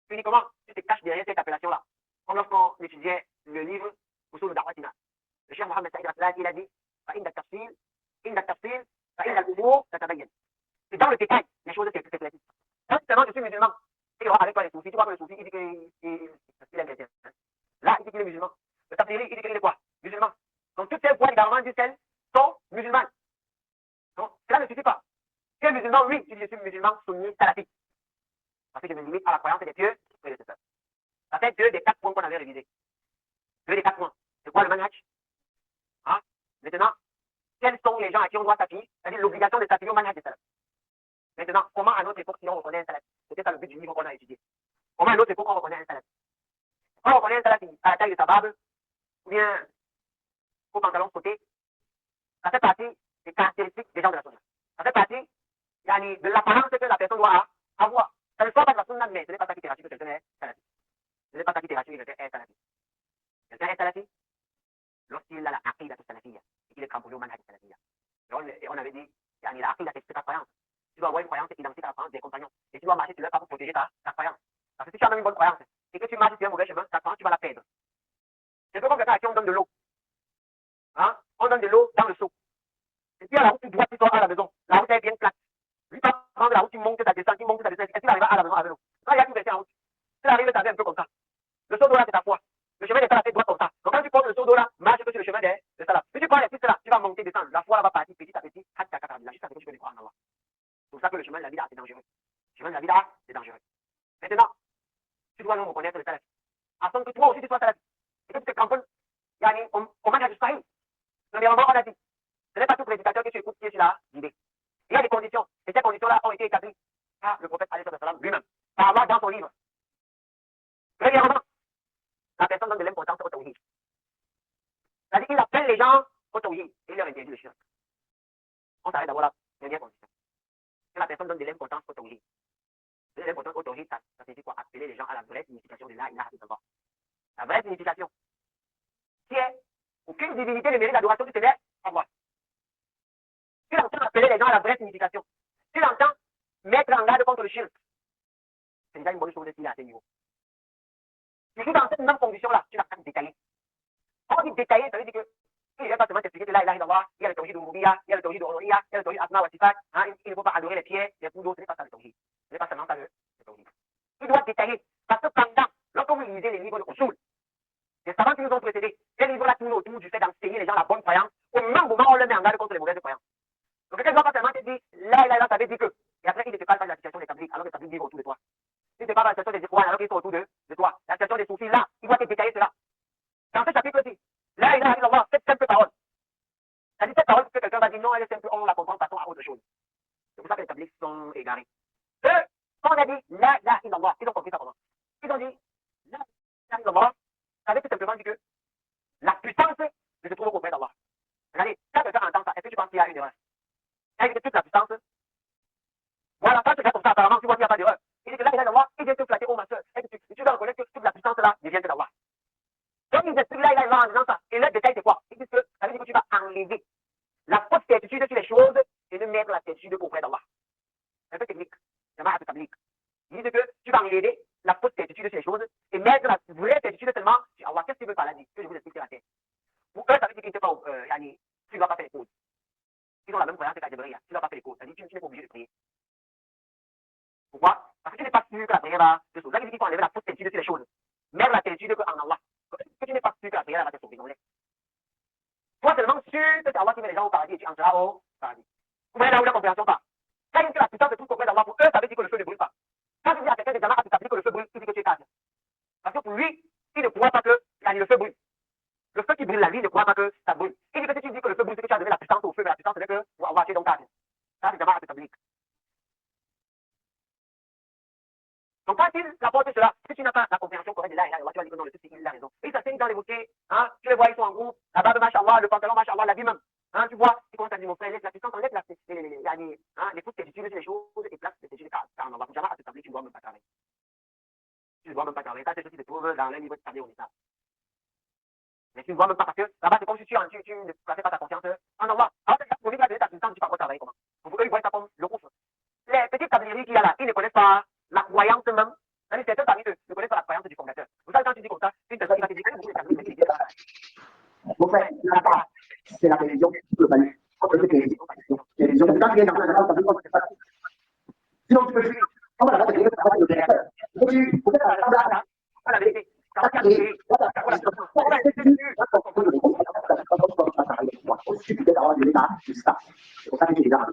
uniquement tu te caches derrière cette appellation-là. Comme lorsqu'on étudiait le livre Usul Da'watina. Le cheikh Mohamed Saïd Raslan, il a dit فإن التفصيل فإن الأمور تتبين. C'est dans le détail, les choses s'éclaircissent. Quand seulement je suis musulman, et avec toi les soufis, tu vois que le soufi, il dit qu'il est chrétien. Là, il dit qu'il est musulman. Le tafsiri, il dit qu'il est quoi? Musulman. Donc toutes ces voies également du ciel sont musulmanes. Donc cela ne suffit pas. Tu es musulman, oui, si je suis musulman, sunni, salafi. Parce que je me limite à la croyance des pieux prédécesseurs. Ça fait 2 des 4 points qu'on avait révisés. 2 des 4 points. C'est quoi le manhaj? Hein? Maintenant, quels sont les gens à qui on doit s'appuyer? C'est-à-dire l'obligation de s'appuyer au manhaj des salafs. Maintenant, comment à notre époque, si on reconnaît un salaf? C'était ça le but du livre qu'on a étudié. Comment à notre époque, on reconnaît un salaf? On reconnaît un salaf à la taille de sa barbe, ou bien au pantalon sauté. Ça fait partie des caractéristiques des gens de la sunna. Ça fait partie de l'apparence que la personne doit avoir. Ça ne soit pas de la sunna, mais ce n'est pas ça qui te rassure que quelqu'un est salafi. Ce n'est pas ça qui te rassure que quelqu'un est salafi. Quelqu'un est salafi lorsqu'il a la aqidah salafiyya et qu'il est cramponné au manhaj salafiyya. Et on avait dit, la aqidah c'est ta croyance. Tu dois avoir une croyance identique à la croyance des compagnons. Et tu dois marcher sur leur pas pour protéger ta croyance. Parce que si tu as même une bonne croyance et que tu marches sur un mauvais chemin, ta croyance, tu vas la perdre. C'est comme quelqu'un à qui on donne de l'eau. Hein? On donne de l'eau dans le seau. Et puis à la route, tu dois tu sors à la maison. La route est bien plate. Lui, tu vas prendre la route, tu montes, tu descends, tu montes, tu descends. Est-ce qu'il arrivera à la maison avec l'eau? Quand il y a tout baissé en route. Tu arrives, tu un peu comme ça. Le seau d'eau là, c'est ta foi. Le chemin des salafés doit comme ça. Donc quand tu portes le seau d'eau là, marche sur le chemin des salafs. Si tu prends les pistes là, tu vas monter, descendre. La foi là va partir petit à petit, jusqu'à ce que tu peux croire en Allah. C'est pour ça que le chemin de la vida, c'est dangereux. Le chemin de la vida, c'est dangereux. Maintenant, tu dois nous reconnaître le salaf. Afin que toi aussi tu sois salaf. Et que tu te cramponnes, au manhaj sahih. Premièrement, on a dit, Ce n'est pas tout prédicateur que tu écoutes qui est sur la idée. Il y a des conditions, et ces conditions-là ont été établies par le prophète lui-même, par Allah dans son livre. Premièrement, la personne donne de l'importance au tawhid. C'est-à-dire qu'il appelle les gens au tawhid et il leur interdit le shirk. On s'arrête d'abord la première condition. Que la personne donne de l'importance au tawhid. De l'importance au tawhid, ça signifie quoi? Appeler les gens à la vraie signification de la ilaha illallah. La vraie signification, qui est aucune divinité ne mérite l'adoration du Seigneur, Allah. Tu l'entends appeler les gens à la vraie signification. Tu l'entends mettre en garde contre le shirk. C'est déjà une bonne chose de s'il est à ce niveau. Surtout dans cette même condition-là, tu l'as détaillé. Quand on dit détaillé, ça veut dire que il ne va pas seulement t'expliquer que là, il y a le tawhid d'Umubiya, il y a le tawhid d'Uluhiyya, il y a le tawhid Asma wa Sifat, il ne faut pas adorer les pierres, les poudres, ce n'est pas ça le tawhid. Ce n'est pas seulement ça le tawhid. Il doit détailler. Parce que pendant, lorsque vous lisez les livres de Usul, les savants qui nous ont précédés, ces livres-là tournent autour du fait d'enseigner les gens la bonne croyance, au même moment on le met en garde contre les mauvaises croyances. Donc quelqu'un ne doit pas seulement te dire, là, ça veut dire que, et après il ne te parle pas de la situation des tabliques, alors que les tabliques vivent autour de toi. Il ne te parle pas de la situation des écoles, alors qu'ils sont autour de toi. La situation des soufis, là, il doit te détailler cela. Dans ce chapitre-ci, là, il a avoir cette simple parole. C'est-à-dire cette parole que quelqu'un va dire non, elle est simple, on la comprend de façon à autre chose. C'est pour ça que les tabliques sont égarés. Eux, quand on a dit la ilaha illallah, ils ont compris ça comment? Ils ont dit la ilaha illallah, ça veut tout simplement dire que la puissance ne se trouve qu'auprès d'Allah. Regardez, quand quelqu'un entend ça, est-ce que tu penses qu'il y a une erreur? Il dit que toute la puissance, voilà, quand tu regardes comme ça, apparemment, tu vois qu'il n'y a pas d'erreur. Il dit que la ilaha illallah, il vient te flatter, oh ma soeur, et que tu dois reconnaître que toute la puissance là ne vient que d'Allah. Donc ils expliquent la ilaha illallah en disant ça, et le détail c'est quoi? Ils disent que ça veut dire que tu vas enlever la fausse certitude sur les choses et ne mettre la certitude auprès d'Allah. C'est un peu technique. C'est mal appliqué. Ils disent que tu vas enlever la fausse certitude sur les choses et mettre la vraie certitude seulement sur Allah. Qu'est-ce qu'ils veulent par là dire? Que je vous explique sur la terre. Pour eux, ça veut dire qu'ils ne savent pas, tu ne dois pas faire les causes. Ils ont la même croyance que Kadjabri, tu ne dois pas faire les causes. C'est-à-dire que tu n'es pas obligé de prier. Pourquoi? Parce que tu n'es pas sûr que la prière va te sauver. Là, ils disent qu'il faut enlever la fausse certitude sur les choses. Mettre la certitude qu'en Allah. Que tu n'es pas sûr que la prière va te sauver. Non, toi seulement sûr que c'est Allah qui met les gens au paradis et tu entreras au paradis. Vous voyez là où la compréhension part. Quand ils disent que la puissance de tout auprès d'Allah, pour eux, ça veut dire que le feu ne brûle pas. Quand tu dis à quelqu'un de Jamaat, tu t'appliques que le feu brûle, tu dis que tu es calme. Parce que pour lui, il ne croit pas que le feu brûle. Le feu qui brûle la vie ne croit pas que ça brûle. Il dit que si tu dis que le feu brûle, c'est que tu as donné la puissance au feu, mais la puissance c'est que Allah tu es donc calme. Ça, c'est Jamaat, tu t'appliques. Donc quand il rapporte cela, si tu n'as pas la compréhension correcte de là, tu vas dire que non, le truc, il a raison. Et ça s'enseigne dans les mosquées, hein, tu les vois, ils sont en groupe, la barbe, machallah, le pantalon, machallah, la vie même. Hein, tu vois, ils commencent à dire, mon frère, laisse la puissance, enlève les fautes que tu utilises les choses et place les études car on va jamais à te tabler, tu ne dois même pas travailler. Tu ne dois même pas travailler. Ça, c'est ce qui se trouve dans le niveau de tabler au Islam. Mais tu ne dois même pas parce que là-bas, c'est comme si tu ne plaçais pas ta confiance en Allah. Alors, pour lui, tu as donné ta puissance, tu ne vas pas travailler comment? Pour eux, ils voient ça comme le couvre. Les petites tabliers qu'il y a là, ils ne connaissent pas la croyance même. Certains parmi eux ne connaissent pas la croyance du fondateur. Vous savez, quand tu dis comme ça, une personne qui va te dire que vous êtes mon frère, c'est la religion pour le salut. Les religions, quand tu viens dans la c'est pas. Sinon, tu peux fuir. Comment la religion, c'est pas le créateur. Tu peux faire la vérité. Aussi, tu peux avoir de l'état, c'est ça. C'est pour ça que tu es là.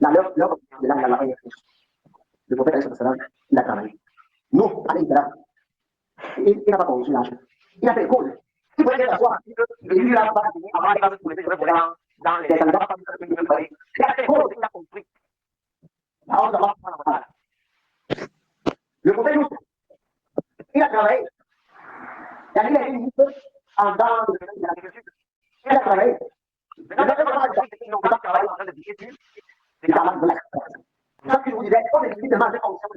L'heure de la le prophète, il a travaillé. Nous, alayhi salam, il n'a pas conçu l'âge. Il a fait l'école. Il voulait bien s'asseoir. Il est venu là, avant, il va se soulever, je vais voler dans les endroits, il a fait l'école, il a compris. Le prophète, il a travaillé. Il a été ministre en dans l'agriculture. Il a travaillé. Ils n'ont pas travaillé en train de dire c'est la marque de la c'est ça que je vous disais, on est limite de marge de fonction.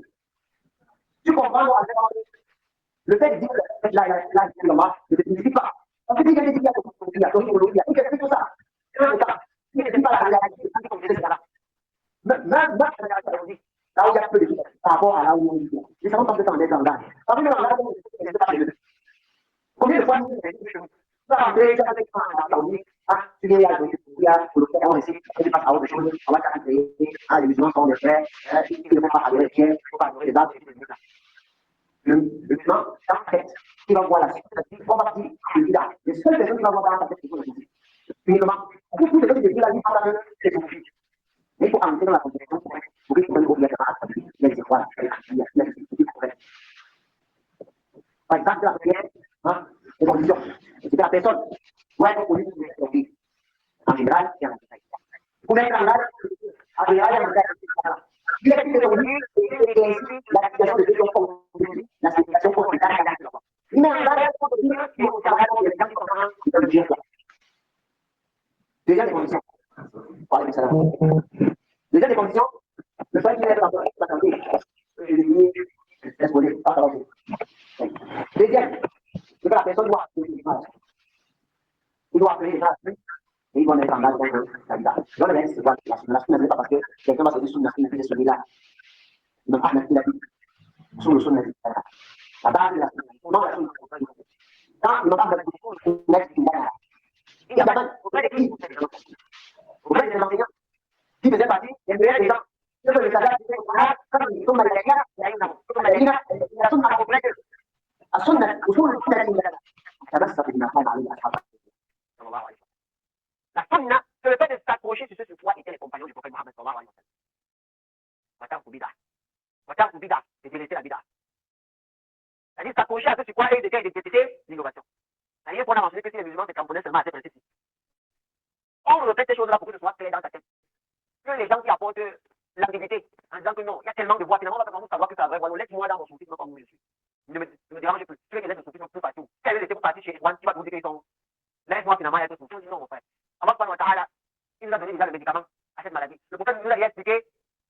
Tu comprends, le fait de dire que la ne te signifie pas. On peut dire qu'il y a des il y a tout ça. Il ne dit pas la réalité, c'est ça. Même là où il y a peu de choses par rapport à là où on dit. Les savants pensent que ça en est en garde. Parce que le langage, c'est pas les deux. Combien de fois nous tu viens pour le faire, on essaie de passer à autre chose, on va créer, les musulmans sont des frères, il ne faut pas adorer les pierres, il ne faut pas adorer les arbres, le musulman, dans sa tête, il va voir la suite, on va dire, les seules personnes qui vont voir dans sa tête, c'est pour le soufi. Uniquement, pour tous les autres, la vie pendant que c'est soufi. Mais il faut entrer dans la compréhension pour qu'il puisse ouvrir la main, il y a des fois, il y a des soucis pour elle. Par exemple, la prière, les conditions, c'est la personne doit être connue pour les en général. general yang saya. Unang-una, arrivare a mandare la situazione di la situazione quotidiana mais andare a dire che parlare del campo di déjà des conditions. Parler de ça. Déjà des conditions, le fait qu'il ait la santé, laisse voler, pas avancer. Deuxième, c'est que la personne doit appeler les gens. Il doit appeler les gens. Et ils vont être en bas de la dans le reste, c'est quoi la sunna, pas parce que quelqu'un va se dire sunna, sunna, celui-là. Donc, Ahmed, il a dit, sur le sunna, la base de la sunna. Non, la sunna, quand il parle de sunna, il y a pas mal, auprès des enseignants, qui faisaient partie des meilleurs gens. Ceux que le salaire, comme ils sont maladies, il y a la sunna complète. La sunna, usul sunna, تمسك بما كان عليه اصحاب صلى الله عليه وسلم. La sunna, c'est le fait de s'accrocher sur ce sur quoi étaient les compagnons du prophète Mohammed sallallahu alayhi wa sallam. Matam ou bida, c'est délaisser la bida. C'est-à-dire s'accrocher à ce sur quoi étaient les détecter l'innovation. C'est-à-dire qu'on a mentionné que si les musulmans se camponnaient seulement à ces principes. On répète ces choses-là pour que ce soit clair dans ta tête. Que les gens qui apportent l'ambiguïté en disant que non, il y a tellement de voix, finalement on va pas savoir que c'est vrai. Voilà, laisse-moi dans mon soufisme comme je suis. Ne me dérange plus. Tu veux que les soufisme peu partout. Quel est le pour partir chez Edouane qui va te dire qu'ils sont. Laisse-moi finalement être soufisme. On dit non, mon frère. Allah subhanahu wa ta'ala, il nous a donné déjà le médicament à cette maladie. Le prophète nous a expliqué,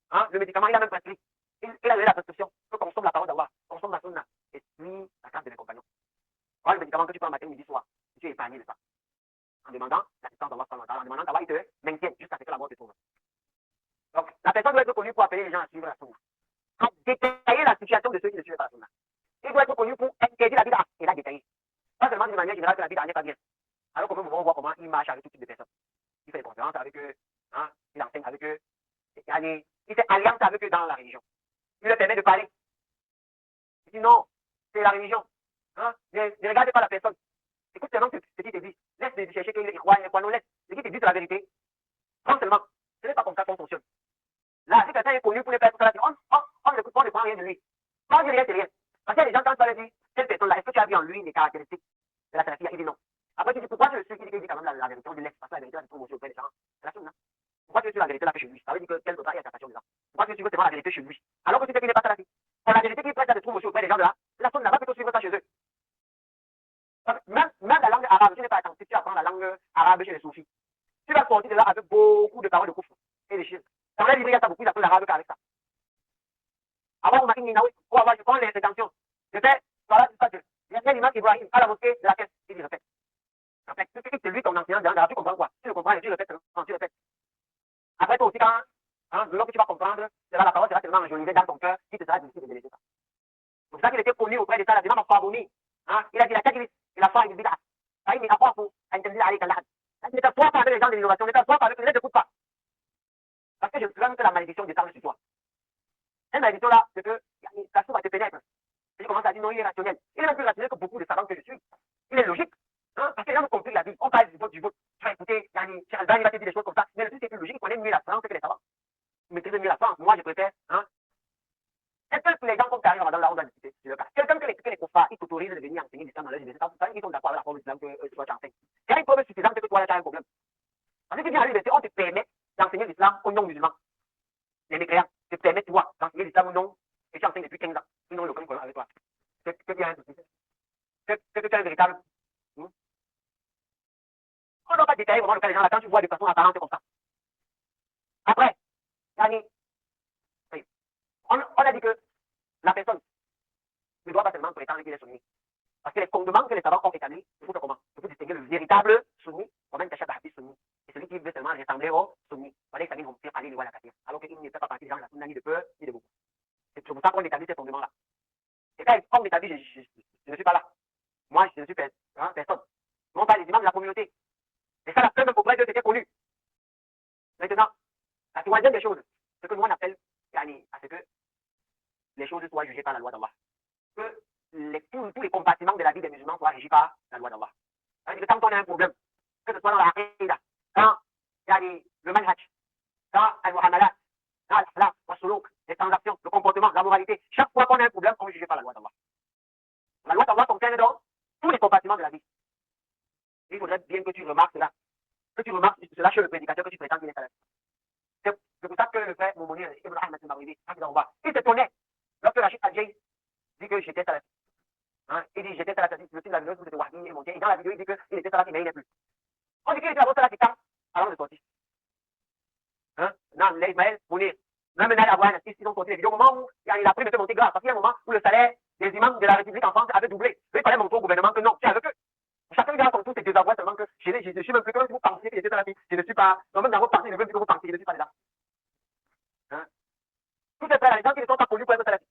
hein, le médicament, il a même prescrit. Il a donné la prescription. Que consomme la parole d'Allah, consomme la sunna, et puis la carte de mes compagnons. Voilà le médicament que tu prends matin, midi, soir. Tu es épargné de ça. En demandant l'assistance d'Allah subhanahu wa ta'ala, en demandant qu'Allah il te maintienne jusqu'à ce que la mort te trouve. Donc, la personne doit être connue pour appeler les gens à suivre la sunna. Pour détailler la situation de ceux qui ne suivent pas la sunna. Il doit être connu pour interdire la bid'a et la détailler. Pas seulement d'une manière générale que la bid'a n'est pas bien. Alors qu'au même moment, on voit comment il marche avec tout type de personnes. Il fait des conférences avec eux, hein, il enseigne avec eux, il fait alliance avec eux dans la religion. Il leur permet de parler. Il dit non, c'est la religion. Hein? Ne regardez pas la personne. Écoute seulement ce qu'il te dit. Laisse chercher qu'il est croit, non, laisse. Ce qu'il te dit, c'est la vérité. Prends seulement. Ce n'est pas comme ça qu'on fonctionne. Là, si quelqu'un est connu pour ne pas être là, on ne prend rien de lui. Quand je rien, c'est rien. Parce qu'il y a des gens, quand tu vas dire, cette personne-là, est-ce que tu as vu en lui les caractéristiques de la salafia? Il dit non. Après, tu dis, pourquoi je suis qui dit quand même la vérité? On dit laisse, parce que la vérité, elle se trouve aussi auprès des gens. C'est la sunna. Pourquoi tu veux la vérité là que chez lui? Ça veut dire que quelle autre acceptation des gens? Pourquoi tu veux seulement la vérité chez lui? Alors que tu sais qu'il n'est pas salafi. Pour la vérité qui prête, ça se trouve aussi auprès des gens de là. La sunna va plutôt suivre ça chez eux. Même la langue arabe, tu n'es pas attentif, tu apprends la langue arabe chez les soufis. Tu vas sortir de là avec beaucoup de paroles de coufre et de chiens. Dans la livre, il y a beaucoup d'apprendre l'arabe qu'avec ça. Avant, on m'a dit, je prends les intentions. Je fais, voilà, il y a l'imam Ibrahim à la mosquée de laquelle il dit répète. Répète. C'est lui ton enseignant dans l'arabe, tu comprends quoi? Tu le comprends et tu répètes quand tu répètes. Après, toi aussi, quand, le long que tu vas comprendre, la parole sera tellement enjolivée dans ton cœur, qui te sera difficile de délaisser ça. C'est pour ça qu'il était connu auprès des salafs, l'imam Fabouni. Il a dit la tajlis, il a fait une bid'a. Il a pas pour interdire avec Allah. Ne t'assois pas avec les gens de l'innovation, ne t'assois pas avec les gens, ne t'écoute pas. Parce que je veux que la malédiction descende sur toi. Cette malédiction-là, c'est que ça se va te pénètre. Et je commence à dire non, il est rationnel. Il est même plus rationnel que beaucoup de savants que je suis. Il est logique. Hein, parce que les gens ont compris la vie. On parle du vote. Tu vas écouter, Cheikh Albani va te dire des choses comme ça. Mais le truc, c'est plus logique. Il connaît mieux la science que les savants. Il maîtrise mieux la science. Moi, je préfère. Hein. Est-ce que les gens comme Karim Ramadan, là, on doit discuter sur le cas? Quelqu'un que les koufars, ils t'autorisent de venir enseigner l'islam dans leur université. Ils sont d'accord avec la forme d'islam que toi, tu enseignes. Il y a une preuve suffisante que toi, là, tu as un problème. Parce que tu viens à l'université, on te permet d'enseigner l'islam aux non-musulmans. Les mécréants te permettent, toi, d'enseigner l'islam aux non, et tu enseignes depuis 15 ans. Ils n'ont aucun problème avec toi. Que tu as un souci. Que tu as un véritable. On ne doit pas détailler vraiment le cas des gens là quand tu vois de façon apparente comme ça. Après, on a dit que la personne ne doit pas seulement prétendre qu'il est sunni. Parce que les fondements que les savants ont établis, il faut faire comment? Il faut distinguer le véritable sunni, comme un tachat d'habit sunni, et celui qui veut seulement ressembler au sunni. Voilà, il s'agit de faire aller les voilà alors qu'il ne fait pas partie des gens de la sunna ni de peur, ni de beaucoup. C'est pour ça qu'on établit ces fondements-là. Et quand on établit, je ne suis pas là. Moi, je ne suis personne. On parle des imams de la communauté. Et ça, la preuve auprès d'eux, c'était connu. Maintenant, la troisième des choses, ce que nous on appelle, à ce que les choses soient jugées par la loi d'Allah. Que tous les compartiments de la vie des musulmans soient régis par la loi d'Allah. C'est-à-dire que quand on a un problème, que ce soit dans la aqidah, quand il y a le manhaj, quand al-muhamalat, quand al-akhlaq, les transactions, le comportement, la moralité, chaque fois qu'on a un problème, on est jugé par la loi d'Allah. La loi d'Allah concerne donc tous les compartiments de la vie. Il faudrait bien que tu remarques cela. Que tu remarques cela sache le prédicateur que tu prétends qu'il est salafiste. C'est pour ça que le frère Moumouni Ibn Ahmed al-Maghribi, il se tenait lorsque Rachid Adjei dit que j'étais salafiste. Hein, il dit j'étais salafiste, je suis la vidéo où c'était Wahdi et monté. Et dans la vidéo, il dit qu'il était salafiste, mais il n'est plus. On dit qu'il était d'abord salafiste avant de sortir. Hein? Non, l'Ismaël Mounir. Même Nal Abouane, ils ont sorti les vidéos au moment où il a pris de se monter grâce. Parce qu'il y a un moment où le salaire des imams de la République en France avait doublé. Il fallait montrer au gouvernement que non, c'est avec eux. Chacun dira son tour ses désavoirs seulement que je ne suis même plus que vous pensez que j'étais salafiste. Je ne suis pas. Non, même dans vos pensées, je ne veux plus que vous pensez que je ne suis pas là. Hein? Tous ces frères, les gens qui ne sont pas connus pour être salafistes.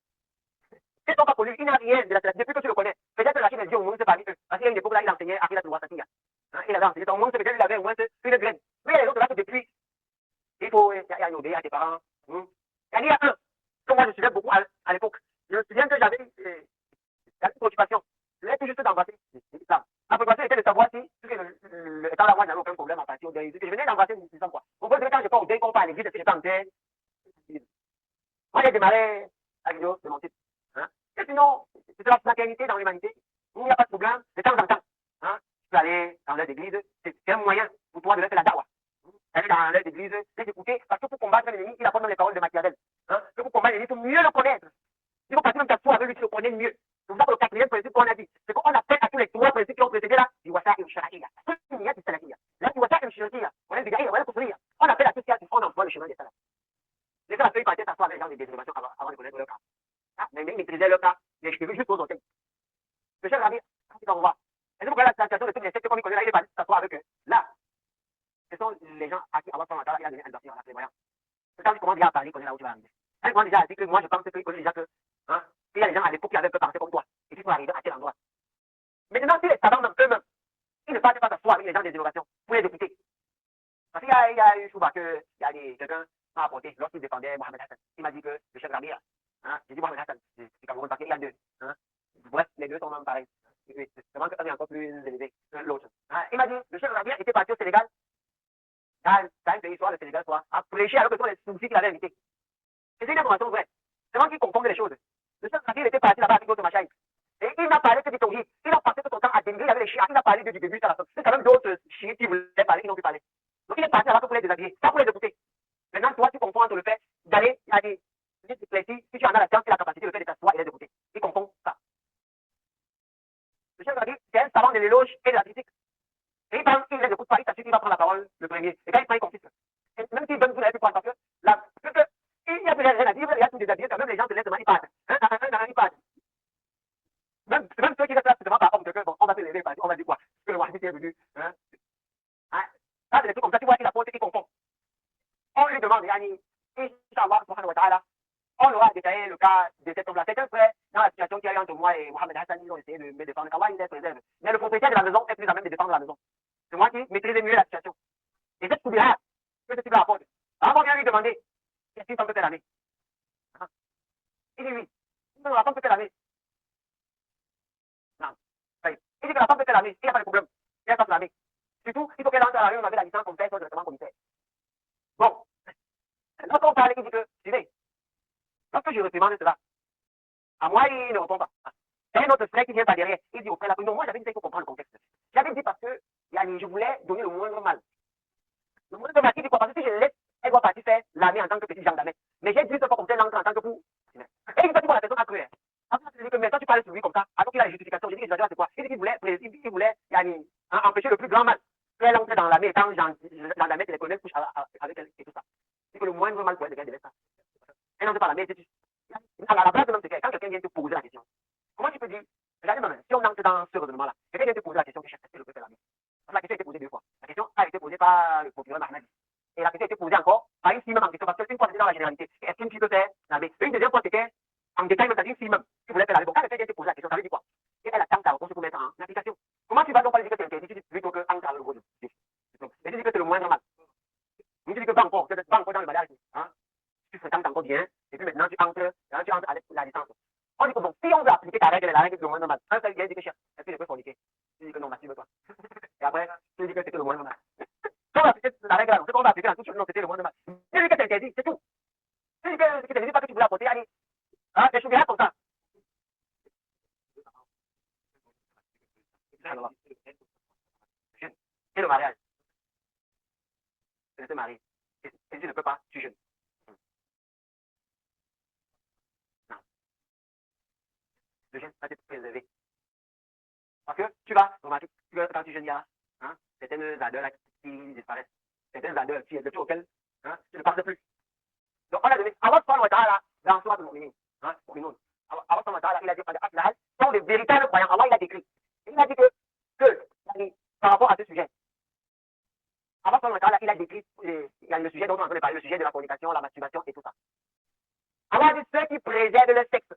Ils ne sont pas connus, il n'y a rien de la salafiste. Depuis que tu le connais, peut-être que Rachid a dit au monde, c'est parmi eux. Parce qu'il y a une époque là, il enseignait Akila Touasakia. Hein? Il avait enseigné, au monde, c'est peut-être qu'il avait au moins une graine. Mais il y a les autres là que depuis, il faut y a obéir à tes parents. Il y a un, que moi je suivais beaucoup à l'époque. Je me souviens que j'avais une préoccupation. Je voulais tout juste d'embrasser l'islam. Ma préoccupation était de savoir si, étant là, moi, j'avais aucun problème en partir au deuil. Je venais d'embrasser l'islam, quoi. On peut dire quand je pas au deuil, qu'on part à l'église, est-ce que j'étais en terre? Moi, j'ai démarré la vidéo de mon titre. Hein? Et sinon, c'est la fraternité dans l'humanité. Il n'y a pas de problème, de temps en temps. Hein? Tu peux aller dans l'aide d'église, c'est un moyen pour toi de faire la dawa. Aller dans l'aide d'église, c'est écouter, parce que pour combattre l'ennemi, il apprend même les paroles de Machiavel. Hein? Que pour combattre l'ennemi, il faut mieux le connaître. Il faut passer même ta foi avec lui, tu le connais mieux. C'est pour ça que le quatrième principe qu'on a dit, c'est qu'on appelle à tous les trois principes qui ont précédé là, du wasa et du sharaïya. Là, du wasa et du sharaïya, on a dit, on appelle à tous ceux qui on emploie le chemin des salafs. Les gens appellent partir s'asseoir avec les gens des dénominations avant de connaître leur cas. Ah, mais ils maîtrisaient leur cas, les cheveux juste aux orteils. Le chef Rabbi, quand il va voir. Et c'est pourquoi la situation de tous les sectes comme il connaît là, il est parti s'asseoir avec eux. Là, ce sont les gens à qui Allah il a donné un dossier à la prévoyance. C'est quand tu commences déjà à parler, il connaît là où tu vas arriver. Quand il commence déjà à dire que moi je pense qu'il connaît déjà que, hein, il y a des gens à l'époque qui avaient pensé comme toi. Et qui sont arrivés à quel endroit. Maintenant, si les savants eux-mêmes, ils ne partent pas s'asseoir avec les gens des innovations pour les écouter. Parce qu'il y a eu souvent que quelqu'un m'a apporté, lorsqu'il défendait Mohamed Hassan, il m'a dit que le chef Rabia, hein, j'ai dit Mohamed Hassan, c'est Cameroun parce qu'il y a deux. Hein. Bref, les deux sont même pareils. C'est vraiment qu'un est encore plus élevé que l'autre. Hein. Il m'a dit, le chef Rabia était parti au Sénégal, dans un pays, soit le Sénégal, soit, à prêcher alors que ce sont les soucis qu'il avait invités. Et c'est une information vraie. C'est moi qui confond les choses. Le chef Rabia était parti là-bas avec d'autres machins. Et il n'a parlé que du tawhid. Il a passé tout son temps à dénigrer avec les chiens. Il a parlé du début à la fin. C'est quand même d'autres chiens qui voulaient parler, qui n'ont pu parler. Donc il est parti là-bas pour les déshabiller, pas pour les écouter. Maintenant, toi, tu confonds entre le fait d'aller à des si tu en as la chance et la capacité de faire de t'asseoir et les écouter. Il confond ça. Le chef a dit, c'est un savant de l'éloge et de la critique. Et il parle, il les écoute pas, il s'assure qu'il va prendre la parole le premier. Et quand il prend, il confisque. Et même s'il donne, vous n'avez plus prendre parce que il n'y a plus rien à dire, il y a tout déshabillé, quand même les gens se laissent demander, ils partent. Ils partent. Même ceux qui restent là, c'est devant par homme de cœur, bon, on va se lever, on va dire quoi? Parce que le Wahdi est venu. Hein? Hein? Ça, c'est des trucs comme ça, tu vois, il a posé, il confond. On lui demande, Yani, Inch'Allah, subhanahu wa ta'ala, on aura détaillé le cas de cet homme-là. C'est un frère, dans la situation qu'il y a eu entre moi et Mohamed Hassan, ils ont essayé de me défendre. Kawa, il les préserve. Mais le propriétaire de la maison est plus à même de défendre la maison. C'est moi qui maîtrisais mieux la situation. Et cette soubira que ce type apporte. Alors, on vient lui demander, qu'est-ce qu'il peut faire l'année? Il dit oui. Non, la femme peut faire l'année. Non. Il dit que la femme peut faire l'année. Il n'y a pas de problème. Il n'y a pas de l'année. Surtout, il faut qu'elle entre à la rue, on avait la licence comme fait, directement commissaire. Bon. Lorsqu'on parle, il dit que, suivez. Lorsque je réprimande cela, à moi, il ne répond pas. C'est un autre frère qui vient par derrière. Il dit au frère, non, moi, j'avais dit qu'il faut comprendre le contexte. J'avais dit parce que, je voulais donner le moindre mal. Le moindre mal, il dit quoi? Parce que si je laisse, elle doit partir faire l'armée en tant que petit gendarme. Mais j'ai dit que comme tel entre en tant que fou. Et il dit que la personne a cru. Après, je dis que maintenant tu parles sur lui comme ça, alors qu'il a une justification. J'ai dit que c'est quoi? Il dit qu'il voulait empêcher le plus grand mal. Elle entre dans l'armée étant gendarme, que les colonels couchent avec elle et tout ça. C'est que le moindre mal pourrait devenir de ça. Elle entre par l'armée, à la base, même, c'est quand quelqu'un vient te poser la question. Comment tu peux dire, regardez maintenant, si on entre dans ce raisonnement-là, quelqu'un vient te poser la question que est-ce que je peux faire l'armée? La question a été posée deux fois. La question a été posée par le procureur Mahmoud. Et la question a été posée encore par une fille même en question, parce qu'une fois c'était dans la généralité. Est-ce qu'une fille peut faire l'armée? Une deuxième fois c'était en détail, même c'est-à-dire une fille même qui voulait faire l'armée. Bon, quand quelqu'un vient te poser la question, ça veut dire quoi? Et elle attend ta réponse pour mettre en application. Comment tu vas donc pas dire que c'est interdit plutôt que en le gros de et tu dis que c'est le moindre mal. Tu dis que pas encore dans le mariage. Hein? Tu fréquentes encore bien, et puis maintenant tu entres avec la licence. On dit que bon, si on veut appliquer ta règle, la règle c'est le moindre mal. Un seul gars dit que cher, est-ce que je peux forniquer? Tu dis que non, merci de toi. Et après, tu dis que c'était le moindre mal. Si on va appliquer la règle, c'est qu'on va appliquer la touche, non, c'était le moindre mal. Tu dis que c'est interdit, c'est tout. Tu dis que c'est interdit, pas que tu voulais apporter, allez, hein, des choses comme ça. Et le mariage. de se marier. Et tu ne peux pas, tu jeûnes. Non. Le jeûne va te préserver. Parce que tu vas remarquer que quand tu jeûnes, il y a certaines ardeurs là qui disparaissent. Certaines ardeurs qui étaient auxquelles tu ne passes plus. Donc on a donné, Allah subhanahu wa ta'ala, dans Surat al-Mu'minin, Allah subhanahu wa ta'ala, il a dit, sont les véritables croyants. Allah, il a décrit. Il a dit que par rapport à ce sujet, Allah subhanahu wa ta'ala, il a décrit il y a le sujet dont on a parlé, le sujet de la fornication, la masturbation et tout ça. Allah dit ceux qui préservent le sexe,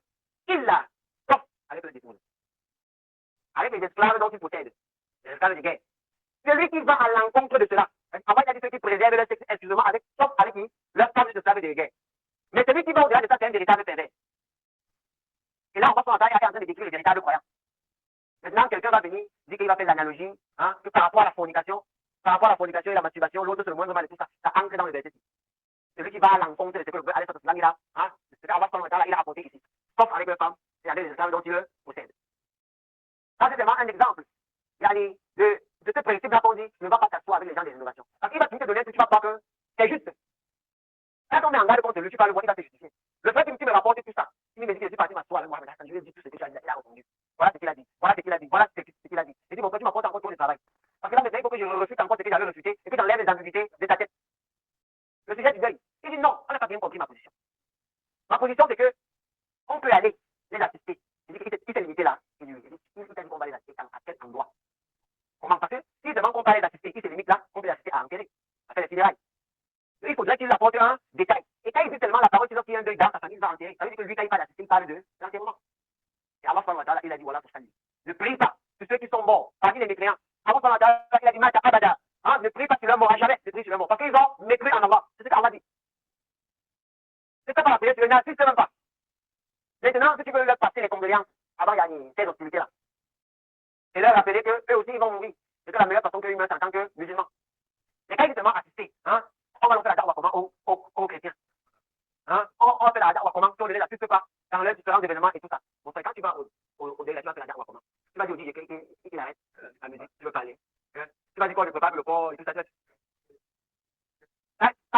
ils l'a, sauf avec le détournement. Avec les esclaves dont ils possèdent, les esclaves de guerre. Celui qui va à l'encontre de cela, Allah a dit ceux qui préservent le sexe exclusivement avec, sauf avec qui, leurs femmes de esclaves de guerre. Mais celui qui va au-delà de ça, c'est un véritable pervers. Et là, on va s'entendre, il est en train de décrire les véritables croyants. Maintenant, quelqu'un va venir dire qu'il va faire l'analogie, que par rapport à la fornication, et la masturbation, l'autre se le moindre mal et tout ça, ça entre dans le verset. Celui qui va à l'encontre de ce que le prophète il a, ce qu'Allah il a rapporté ici, sauf avec les femmes et avec les esclaves dont il possède. Ça, c'est vraiment un exemple. De ce principe-là qu'on dit, ne va pas t'asseoir avec les gens des innovations. Parce qu'il va finir de donner que tu vas croire que c'est juste. Quand on met en garde contre lui, tu vas le voir, il va te justifier. Le fait que tu me rapportes tout ça, il me dit que je suis parti m'asseoir avec moi, quand je lui ai dit tout ce que tu as dit, il a répondu. Voilà ce qu'il a dit, voilà ce qu'il a dit, voilà ce qu'il a dit. Je dis, bon, tu m'apportes encore trop de travail. Parce que là, maintenant, il faut que je refute encore ce que j'avais refuté et que j'enlève les ambiguïtés de ta tête. Le sujet du deuil. Il dit non, on n'a pas bien compris ma position. Ma position, c'est que on peut aller les assister. Il dit qu'il s'est limité là. Il t'a dit qu'on va les assister à quel endroit. Comment? Parce que s'il demande qu'on va les assister, il se limite là, on peut les assister à enterrer, à faire les funérailles. Il faudrait qu'il apporte un détail. Et quand il dit tellement la parole, c'est qu'il y a un deuil dans sa famille, il va enterrer. Ça veut dire que lui, quand il parle d'assister, il parle de l'enterrement. Et Allah subhanahu wa ta'ala, il a dit voilà pour ça. Ne prie pas sur ceux qui sont morts, parmi les mécréants. Allah subhanahu wa ta'ala, il a dit Mata abada. Ne prie pas sur leur mort, à jamais, ne prie sur leur mort. Parce qu'ils ont mécru en Allah. C'est ce qu'Allah dit. C'est ça qu'on a prié sur eux, n'insiste même pas. Maintenant, si tu veux leur passer les condoléances, avant il y a ces hostilités là. Et leur rappeler qu'eux aussi ils vont mourir. C'est la meilleure façon qu'ils meurent en tant que musulmans. Et quand ils demandent assister, on va leur faire la da'wah comment aux chrétiens. On fait la da'wah comment, si on ne les assiste pas dans leurs différents événements et tout ça. Bon, quand tu vas au délai, tu vas faire la da'wah comment. Tu vas dire au DJ qu'il arrête la musique, tu veux parler. Tu vas dire qu'on ne prépare le corps et tout ça. Ça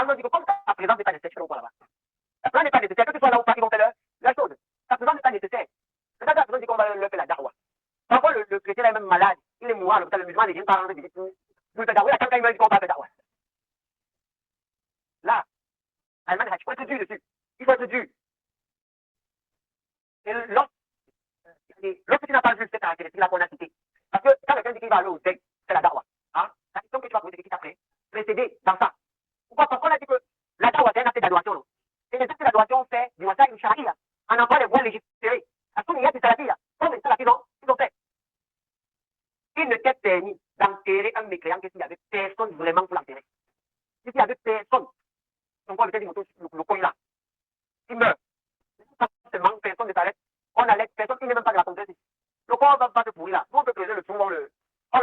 veut dire que comme ta présence n'est pas nécessaire, tu fais quoi là-bas. Ta présence n'est pas nécessaire, que tu sois là ou pas, ils vont faire leur chose. Ta présence n'est pas nécessaire. C'est ça que la présence dit qu'on va leur faire la da'wah. Parfois, le chrétien est même malade, il est mourant, le musulman ne vient pas rendre visite. Vous faites da'wah, quand il meurt, il dit qu'on va faire da'wah. Là, Allemagne, il faut être dur dessus. Il faut être dur. Et lorsque tu n'as pas vu cette caractéristique-là qu'on a citée, parce que quand quelqu'un dit qu'il va aller au deuil, c'est la da'wah. La question que tu vas poser, c'est qui t'a précédé dans ça. Pourquoi? Parce qu'on a dit que la da'wah, c'est un acte d'adoration. Et les actes d'adoration, c'est du wasa'il du sharia. En emploie les voies légiférées. À tout niveau, c'est salafia. Comme les salafis ils ont fait. Il ne t'est permis d'enterrer un mécréant que s'il n'y avait personne vraiment pour l'enterrer. S'il n'y avait personne, on peut dire le coin là. Il meurt. Seulement, personne ne s'arrête. On allait, personne, il n'est même pas de la comtesse. Le corps va se pourrir là. On peut creuser le trou, on le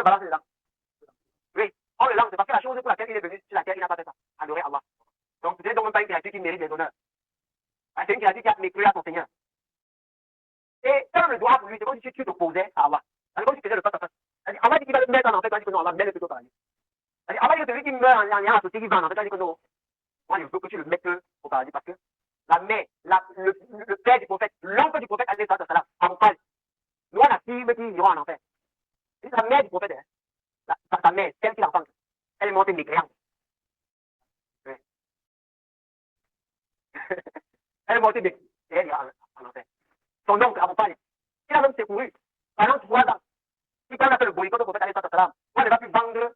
balance dedans. Oui, on le lance. Parce que la chose pour laquelle il est venu sur la terre, il n'a pas fait ça. Adorer Allah. Donc, c'est donc même pas une créature qui mérite des honneurs. C'est une créature qui a mécru à son Seigneur. Et quand le doigt pour lui, c'est comme si tu t'opposais à Allah. C'est comme si tu faisais le face à face. Allah dit qu'il va le mettre en enfer, quand il dit que non, Allah met le plutôt par la nuit. Allah dit que celui qui meurt en lien associé, il va en enfer, quand il dit que non. Moi, je veux que tu le mettes au paradis parce que la mère, le père du prophète, l'oncle du prophète, en parle. Nous, on affirme qu'ils iront en enfer. C'est la mère du prophète, sa mère, celle qui l'enfante. Elle est montée mécréante. Oui. Elle est montée mécréante. Et elle ira en enfer. Son oncle, Abu Talib, il a même secouru pendant 3 ans. Il quand on a fait le boycott au prophète, on ne va plus vendre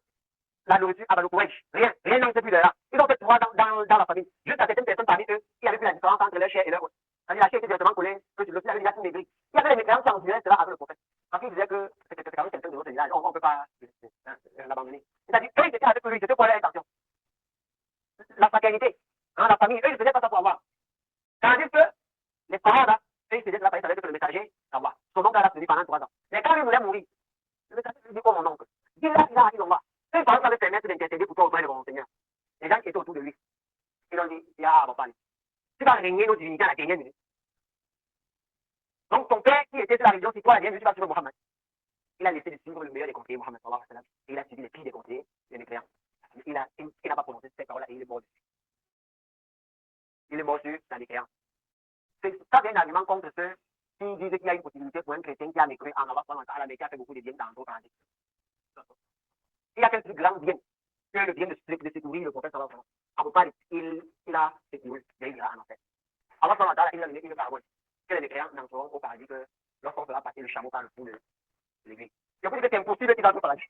la nourriture à Banu Quraysh. Rien n'en sait plus de là. Ils ont fait 3 ans dans la famille. Juste à certaines personnes parmi eux qui avaient fait la différence entre leur chair et leur os. C'est-à-dire la chair était directement collée, que le fils avait déjà tout maigri. Il y avait des mécréants qui enduiraient cela avec le prophète. Parce qu'il disait que c'était quand même quelqu'un de notre village, on ne peut pas l'abandonner. C'est-à-dire eux, ils étaient avec lui, c'était pour leur intention. La fraternité, la famille, eux, ils faisaient pas ça pour avoir. Tandis que les parents, eux, ils faisaient cela parce qu'ils savaient que le messager, ça va. Son oncle a tenu pendant 3 ans. Mais quand il voulait mourir, le messager lui dit comme mon oncle. Dis là, il a dit, on va. Eux, ils pensaient que ça allait permettre d'intercéder pour toi auprès de mon Seigneur. Les gens qui étaient autour de lui, ils ont dit, ya, papa, tu vas régner nos divinités à la dernière minute. Donc, ton père qui était sur la religion, si toi, la dernière minute, tu vas suivre Mohammed. Il a laissé de suivre le meilleur des conseillers, Mohammed, sallallahu alayhi wa sallam. Et il a suivi les pires des conseillers, les mécréants. Il n'a pas prononcé cette parole morsure, c'est la mécréance. Ça, c'est un argument contre ceux qui disent qu'il y a une possibilité pour un chrétien qui a mécru en Allah, mais qui a fait beaucoup de bien dans d'autres paradis. Il y a quel plus grand bien que le bien de secourir le prophète sallallahu alayhi wa sallam. Il a secouru, mais il ira en enfer. Allah sallallahu alayhi wa sallam, il a donné une parole que les mécréants n'entreront au paradis que lorsqu'on fera passer le chameau par le trou de l'église. Je vous dis que c'est impossible qu'ils entrent au paradis.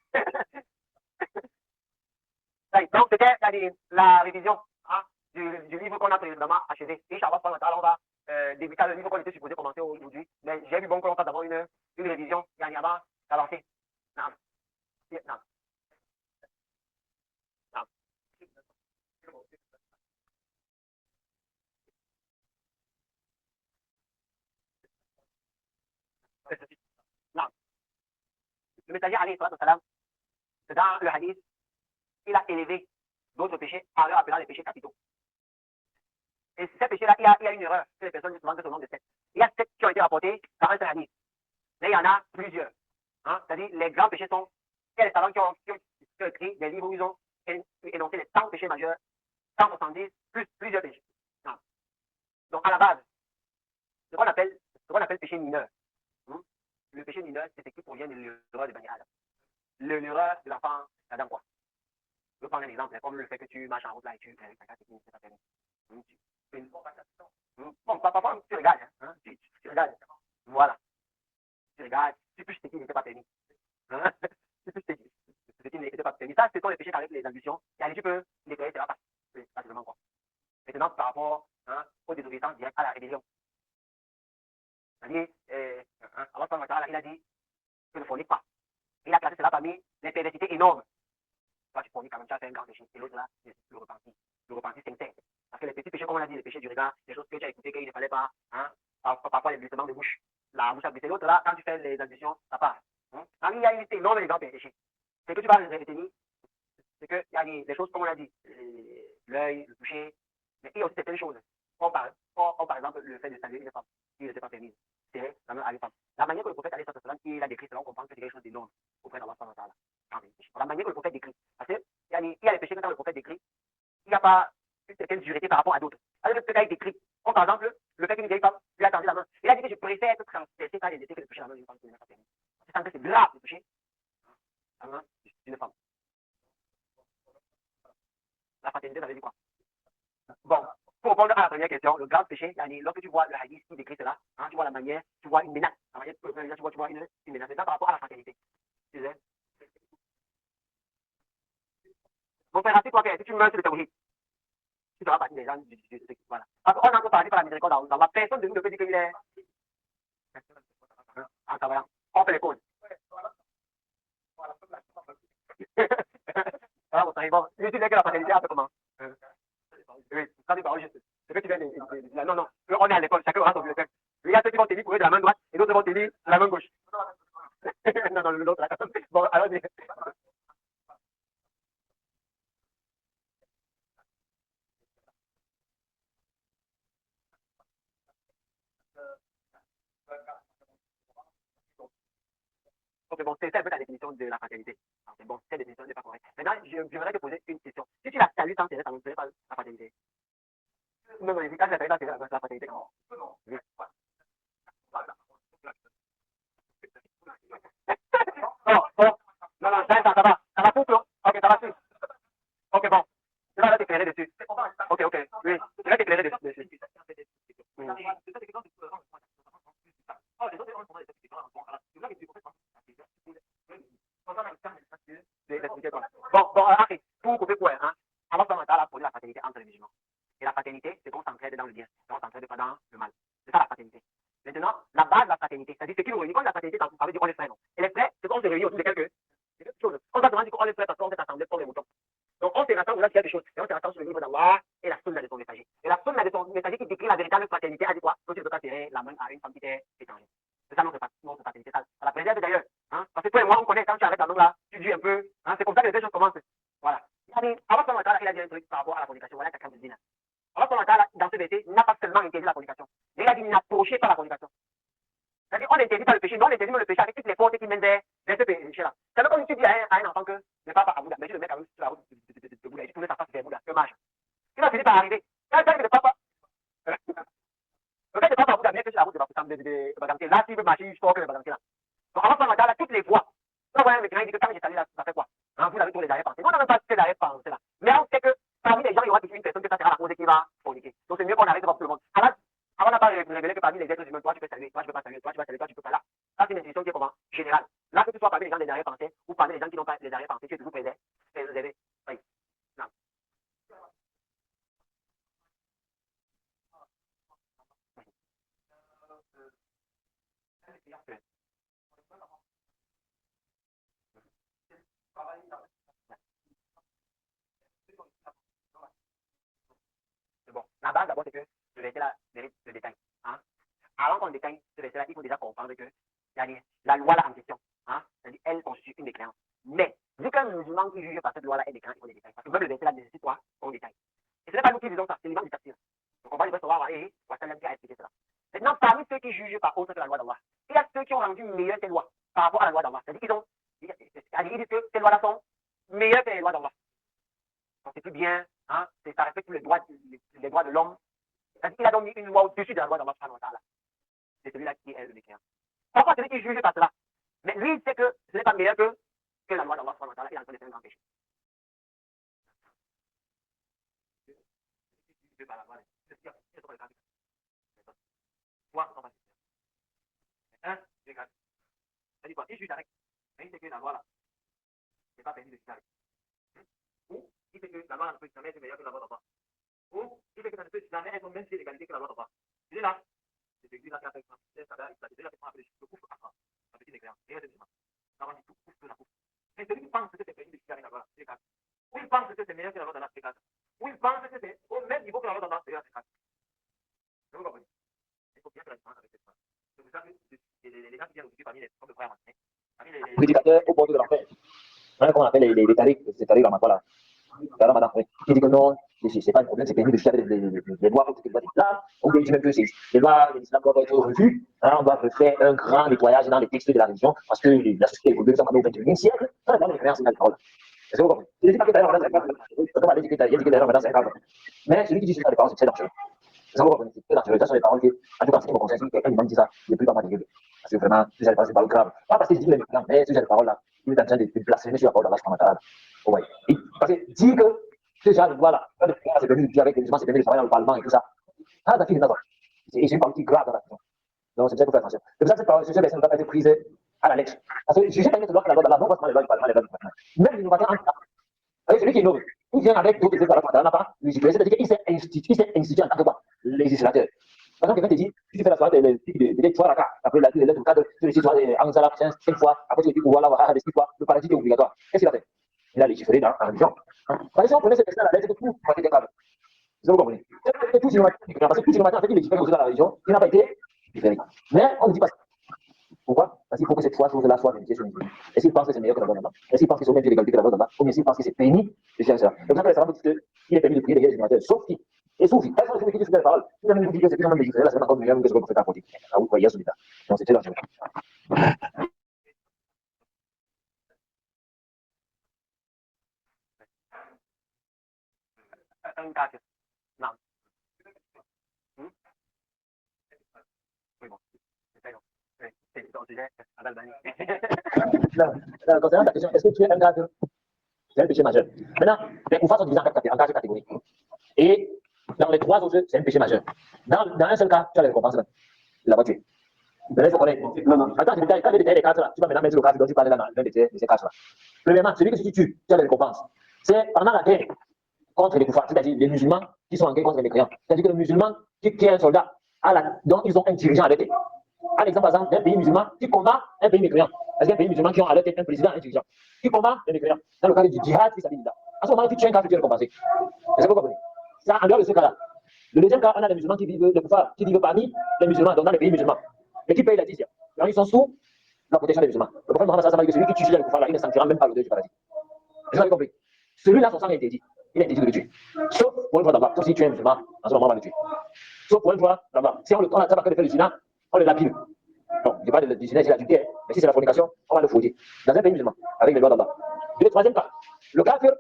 Donc, c'était la révision hein, du livre qu'on a précédemment achevé. Inch'Allah, on va débuter le livre qu'on était supposé commencer aujourd'hui. Mais j'ai vu bon qu'on fasse d'abord une révision avant d'avancer. Non. Non. Non. Non. Le messager, alayhi salatu salam, dans le hadith, il a élevé d'autres péchés en leur appelant les péchés capitaux. Et ces péchés-là, il y a une erreur que les personnes demandent ce nombre de 7. Il y a 7 qui ont été rapportés dans un seul hadith. Mais il y en a plusieurs. Hein? C'est-à-dire, les grands péchés sont. Il y a des savants qui ont écrit des livres où ils ont énoncé les 100 péchés majeurs, 170, plus plusieurs péchés. Non. Donc, à la base, ce qu'on appelle péché mineur. Le péché mineur, c'est ce qui provient de l'erreur de Bani Adam. L'erreur de l'enfant d'Adam, quoi. Je vais prendre un exemple, comme le fait que tu marches en route là et tu fais c'est pas permis. Bon, parfois, tu regardes, hein, tu regardes. Voilà. Tu regardes, tu peux ce qui n'était pas permis. Hein? Tu peux ce qui n'était pas permis. Ça, c'est quand les péchés avec les ambitions. Et tu peux déclarer, c'est pas facilement, quoi. Maintenant, par rapport hein, aux désobéissances directes à la rébellion. C'est-à-dire, Allah, il a dit que ne fornique pas. Il a classé cela parmi les perversités énormes. Toi, tu forniques quand même, tu as fait un grand péché. Et l'autre là, c'est le repenti. Le repenti sincère. Parce que les petits péchés, comme on a dit, les péchés du regard, les choses que tu as écoutées qu'il ne fallait pas, hein, parfois les glissements de bouche. La bouche a glissé. L'autre là, quand tu fais les additions, ça part. Hein? Il y a une liste énorme de grands péchés. C'est que tu vas les retenir. C'est qu'il y a des choses, comme on l'a dit, l'œil, le toucher. Mais il y a aussi certaines choses. Comme par exemple le fait de saluer une femme, qui n'était pas permis. C'est la même à une femme. La manière que le prophète il a décrit cela, on comprend que c'est quelque chose d'énorme auprès d'Allah. La manière que le prophète décrit. Parce qu'il y a des péchés que quand le prophète décrit, il n'y a pas une certaine dureté par rapport à d'autres. Alors que quand il décrit, comme par exemple, le fait qu'une vieille femme lui a tendu la main. Il a dit que je préfère être transpercé par les décès que de toucher la main d'une femme qui n'est pas permis. C'est ça que c'est grave de toucher la main d'une femme. La fraternité, ça veut dire quoi? Bon, pour répondre à la première question, le grand péché, lorsque tu vois le hadith qui décrit cela, hein, tu vois la manière, tu vois une menace. La manière, tu vois une menace. C'est ça par rapport à la fraternité. Tu sais? Mon frère, c'est toi qui tu meurs sur le tawhid. Tu seras partie des gens voilà. Parce qu'on entre parler par la miséricorde d'Allah. Personne de nous ne peut dire qu'il est en travaillant. On fait les causes. Voilà, bon, je dis que la fraternité, un peu comment? Oui, ça c'est parole juste. C'est que tu viens de non, non. On est à l'école, chacun aura son bulletin. Il y a ceux qui vont tenir pour eux de la main droite et d'autres vont tenir de la main gauche. Non, non, l'autre là. Bon, alors, ok, bon, c'est un peu la définition de la fraternité. C'est bon, cette définition n'est pas correcte. Maintenant, je voudrais te poser une question. Si tu l'as salué sans t'aider, ça ne serait pas la fraternité. Non, non, quand tu l'as salué sans t'aider, la fraternité. Oui. Non, bon, non, non, ça va. Ça va tout, ok, ça va tout. Ok, bon. Je vais t'éclairer dessus. Ok, ok, oui. Je vais t'éclairer dessus. Mm. Bon, ok. Pour couper quoi, hein? Allah a posé la fraternité entre les musulmans. Et la fraternité, c'est qu'on s'entraide dans le bien, et on s'entraide pas dans le mal. C'est ça la fraternité. Maintenant, la base de la fraternité, c'est-à-dire ce qui nous réunit, quand la fraternité, ça veut dire qu'on est frères, non? Et les frères, c'est qu'on se réunit autour de quelque chose. On va demander qu'on est frères parce qu'on s'est assemblés comme les moutons. Donc on se rassemble là sur quelque chose, et on se rassemble sur le livre d'Allah et la sunna de son messager. Et la sunna de son messager qui décrit la véritable fraternité a dit quoi? Donc tu ne peux pas serrer la main à une femme qui t'est étrangère. C'est ça notre fraternité. Ça la préserve d'ailleurs. Hein? Parce que toi et moi, on connaît quand tu arrêtes la main là, tu dis un peu. Hein? C'est comme ça que les deux choses commencent. Voilà. Il a dit un truc par rapport à la communication. Voilà, quelqu'un de dire. Allah, dans ce verset, n'a pas seulement interdit la communication. Mais il a dit n'approchez pas la communication. C'est-à-dire, on n'interdit pas le péché, mais on interdit le péché avec toutes les portes qui mènent vers ce péché-là. C'est comme si tu dis à un enfant que ne pas à Bouddha, mais tu le mets quand même sur la route de Bouddha, et tu pouvais sa face vers Bouddha, que marche. Il va finir par arriver. Quand il ne pas machine sort que les balancer là. Donc, avant de faire là, toutes les fois, on voit un médecin qui dit que quand j'ai salé là, ça fait quoi? Hein, vous avez tous les arrière-pensées. Non, on n'a même pas ces arrière-pensées là. Mais on sait que parmi les gens, il y aura toujours une personne que ça sera la cause qui va forniquer. Donc, c'est mieux qu'on arrête de voir tout le monde. Avant n'a pas révélé que parmi les êtres humains, toi tu peux saluer, toi tu peux pas saluer, toi tu vas saluer, toi tu peux pas là. Ça, c'est une institution qui est comment? Générale. Là, que tu sois parmi les gens des arrière-pensées ou parmi les gens qui n'ont pas les arrière-pensées, tu es toujours présent. C'est réservé. Oui. Non. C'est bon. La base d'abord, c'est que le verset là mérite le détail. Hein? Avant qu'on détaille ce verset là, il faut déjà comprendre que la loi là en question, hein, c'est-à-dire elle constitue une décréance. Mais, vu qu'un musulman qui juge par cette loi là est décréant, il faut des détails. Parce que même le verset là nécessite quoi? On détaille. Et ce n'est pas nous qui disons ça, c'est l'imam du tafsir. Donc on va dire savoir, et Wassalam qui a expliqué cela. Maintenant, parmi ceux qui jugent par autre que la loi d'Allah, il y a ceux qui ont rendu meilleure ces lois par rapport à la loi d'Allah. C'est-à-dire qu'ils ont, ils disent que ces lois-là sont meilleures que les lois d'Allah. Donc c'est plus bien, hein, ça respecte les droits de l'homme. C'est-à-dire qu'il a donc mis une loi au-dessus de la loi d'Allah. C'est celui-là qui est le décréant. Pourquoi celui qui juge par cela? Mais lui, il sait que ce n'est pas meilleur que la loi d'Allah. Il est en train de faire un grand péché. Hein? Regarde. Ça dit quoi? Il juge avec. Mais il sait que la loi là, c'est pas permis de juger avec. Ou il sait que la loi ne peut jamais être meilleure que la loi d'Allah. Ou il sait que ça ne peut jamais être même si l'égalité que la loi d'Allah. Il est là. C'est l'église là qui a fait ça. C'est déjà fait un peu le couvre à ça. Ça veut dire déclarant. Et c'est ça. Ça va dire tout couvre la couvre. Mais celui qui pense que c'est permis de juger avec la loi, c'est le cas. Ou il pense que c'est meilleur que la loi d'Allah, c'est le cas. Ou il pense que c'est au même niveau que la loi d'Allah, c'est le cas. Vous comprenez? Il faut bien faire la différence avec cette phrase. C'est pour ça que les gens qui viennent aujourd'hui parmi les comme le frère Martin, parmi les prédicateurs au bord de l'enfer. Hein, qu'on appelle les tarifs, c'est tarifs Ramadan là. Ramadan, oui. Qui dit que non, c'est pas un problème, c'est permis de faire les lois autres que les lois d'Islam. On dit même que les lois de l'Islam doivent être revues. Hein, on doit faire un grand nettoyage dans les textes de la religion parce que la société évolue, nous sommes au XXIe siècle. Ça, dans les créances, c'est la parole. Est-ce que vous comprenez? Je ne dis pas que d'ailleurs, Ramadan, c'est pas grave. Il a dit que d'ailleurs, Ramadan, c'est grave. Mais celui qui dit que les paroles, c'est dangereux. C'est vous comprenez? C'est dangereux. Ça sont les paroles qui, en tout cas, ce qui me concerne, si quelqu'un dit ça, il n'est plus pas mal de gueule. Parce que vraiment, si j'ai les paroles, c'est pas grave. Pas parce qu'il dit les mécréants, mais si j'ai les paroles là, il est en train de blasphémer sur la parole d'Allah subhanahu wa ta'ala. Parce que dire que ce genre de loi là, quand c'est venu avec les musulmans, c'est venu de travailler dans le Parlement et tout ça, ça fait une raison. Et c'est une partie grave dans la question. Donc c'est pour ça qu'il faut faire attention. C'est pour ça que cette parole, ce verset ne doit pas être prise à la lettre. Parce que juger quelqu'un qui doit faire la loi d'Allah, non pas seulement les lois du Parlement, les lois du Parlement. Même l'innovation en tout cas. Avec celui qui innove, il vient avec d'autres exemples, on n'a pas légiféré, c'est-à-dire qu'il s'est institué en tant que quoi? Législateur. Par exemple, quelqu'un te dit, si tu fais la soirée de 3 rakats, après la lettre du cadre, tu récites en salam 5 fois, après tu dis, voilà, voilà, 6 fois, le paradis est obligatoire. Qu'est-ce qu'il a fait? Il a légiféré dans la religion. Par exemple, si on prenait cette question-là, la lettre de tout, pratique des cadres. Vous comprenez? C'est tout cinématique, parce que tout cinématique, en fait, il légifère aussi dans la religion, il n'a pas été légiféré. Mais on ne dit pas ça. Pourquoi? Parce qu'il faut que cette chose-là soit vérifiée sur une vie. Est-ce qu'il pense que c'est meilleur que la loi d'Allah? Est-ce qu'il pense que c'est au même pied d'égalité que la loi d'Allah? Ou bien s'il pense que c'est permis de faire cela? Donc, ça, les savants disent qu'il est permis de prier les générateurs, sauf qui? Et sauf qui? Par exemple, celui qui dit sur la parole, si jamais vous dites que c'est plus ou moins légiféré, là, c'est encore meilleur que ce que vous faites à côté. Ah oui, voyez, celui-là. Donc, c'était dangereux. un kafir. Non. Oui, bon. C'est bon. C'est ton sujet à l'Albanie. Concernant ta question, est-ce que tu es un kafir? C'est un péché majeur. Maintenant, les koufars sont divisés en 4 catégories. Et dans les 3 autres, c'est un péché majeur. Dans un seul cas, tu as les récompenses de la voiture. Mais je connais. Attends, quand je détaille les 4 là, tu vas maintenant mettre le cas dont tu parlais dans l'un de ces 4 là. Premièrement, celui que si tu tues, tu as les récompenses. C'est pendant la guerre contre les koufars, c'est-à-dire les musulmans qui sont en guerre contre les mécréants. C'est-à-dire que le musulman qui est un soldat, dont ils ont un dirigeant à leur tête. Un exemple, par exemple, d'un pays musulman qui combat un pays mécréant. Parce qu'il y a un pays musulman qui ont à leur tête un président, un dirigeant, qui combat les mécréants. Dans le cadre du djihad, qui s'habille là. À ce moment-là, tu tues un cas, tu es récompensé. Est-ce que vous comprenez? Ça, en dehors de ce cas-là. Le deuxième cas, on a les musulmans qui vivent, les koufars, qui vivent parmi les musulmans, donc dans les pays musulmans, mais qui payent la jizya. Alors, ils sont sous la protection des musulmans. Le prophète Mohammed sallallahu alayhi wa sallam dit que celui qui tue les koufars là, il ne sentira même pas l'odeur du paradis. Est-ce que vous avez compris? Celui-là, son sang est interdit. Il est interdit de le tuer. Sauf pour une fois d'abord, sauf si tu es musulman, en ce moment, on va le tuer. Sauf pour une fois d'abord. Si on le n'a pas fait le zina, on le lapine. Non, je parle du zina, c'est la tuer, mais si c'est la fornication, on va le fouiller. Dans un pays musulman, avec les lois d'Allah. Et le troisième cas, le kafir,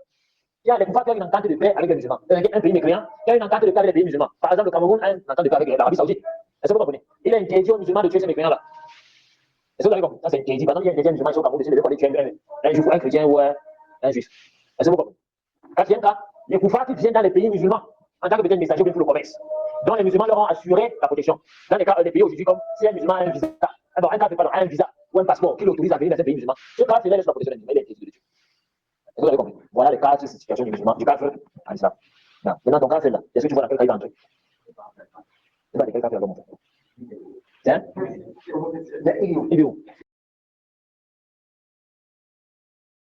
il y a les koufars qui ont une entente de paix avec les musulmans. Un pays mécréant qui a une entente de paix avec les pays musulmans. Par exemple, le Cameroun a une entente de paix avec l'Arabie Saoudite. Est-ce que vous comprenez? Il est interdit aux musulmans de tuer ces mécréants-là. Est-ce que vous avez compris? Ça, c'est interdit. Par exemple, il y a des musulmans qui sont au Cameroun, décident de aller tuer un chrétien ou un juif. Est-ce que vous comprenez? Quatrième cas, les koufars qui viennent dans les pays musulmans en tant que peut-être messagers ou bien pour le commerce. Donc les musulmans leur ont assuré la protection. Dans les cas des pays aujourd'hui, comme si un musulman a un visa, alors un cas pardon, a un visa ou un passeport qui l'autorise à venir dans un pays musulman, ce cas, c'est là laisse la protection des musulmans, il est interdit de tuer. Est-ce que vous avez compris? Voilà les quatre situations du musulman, du kafir à l'islam. Maintenant, ton kafir là, est-ce que tu vois dans quel cas il va entrer? C'est pas dans quel cas il va entrer. C'est un? Il est où?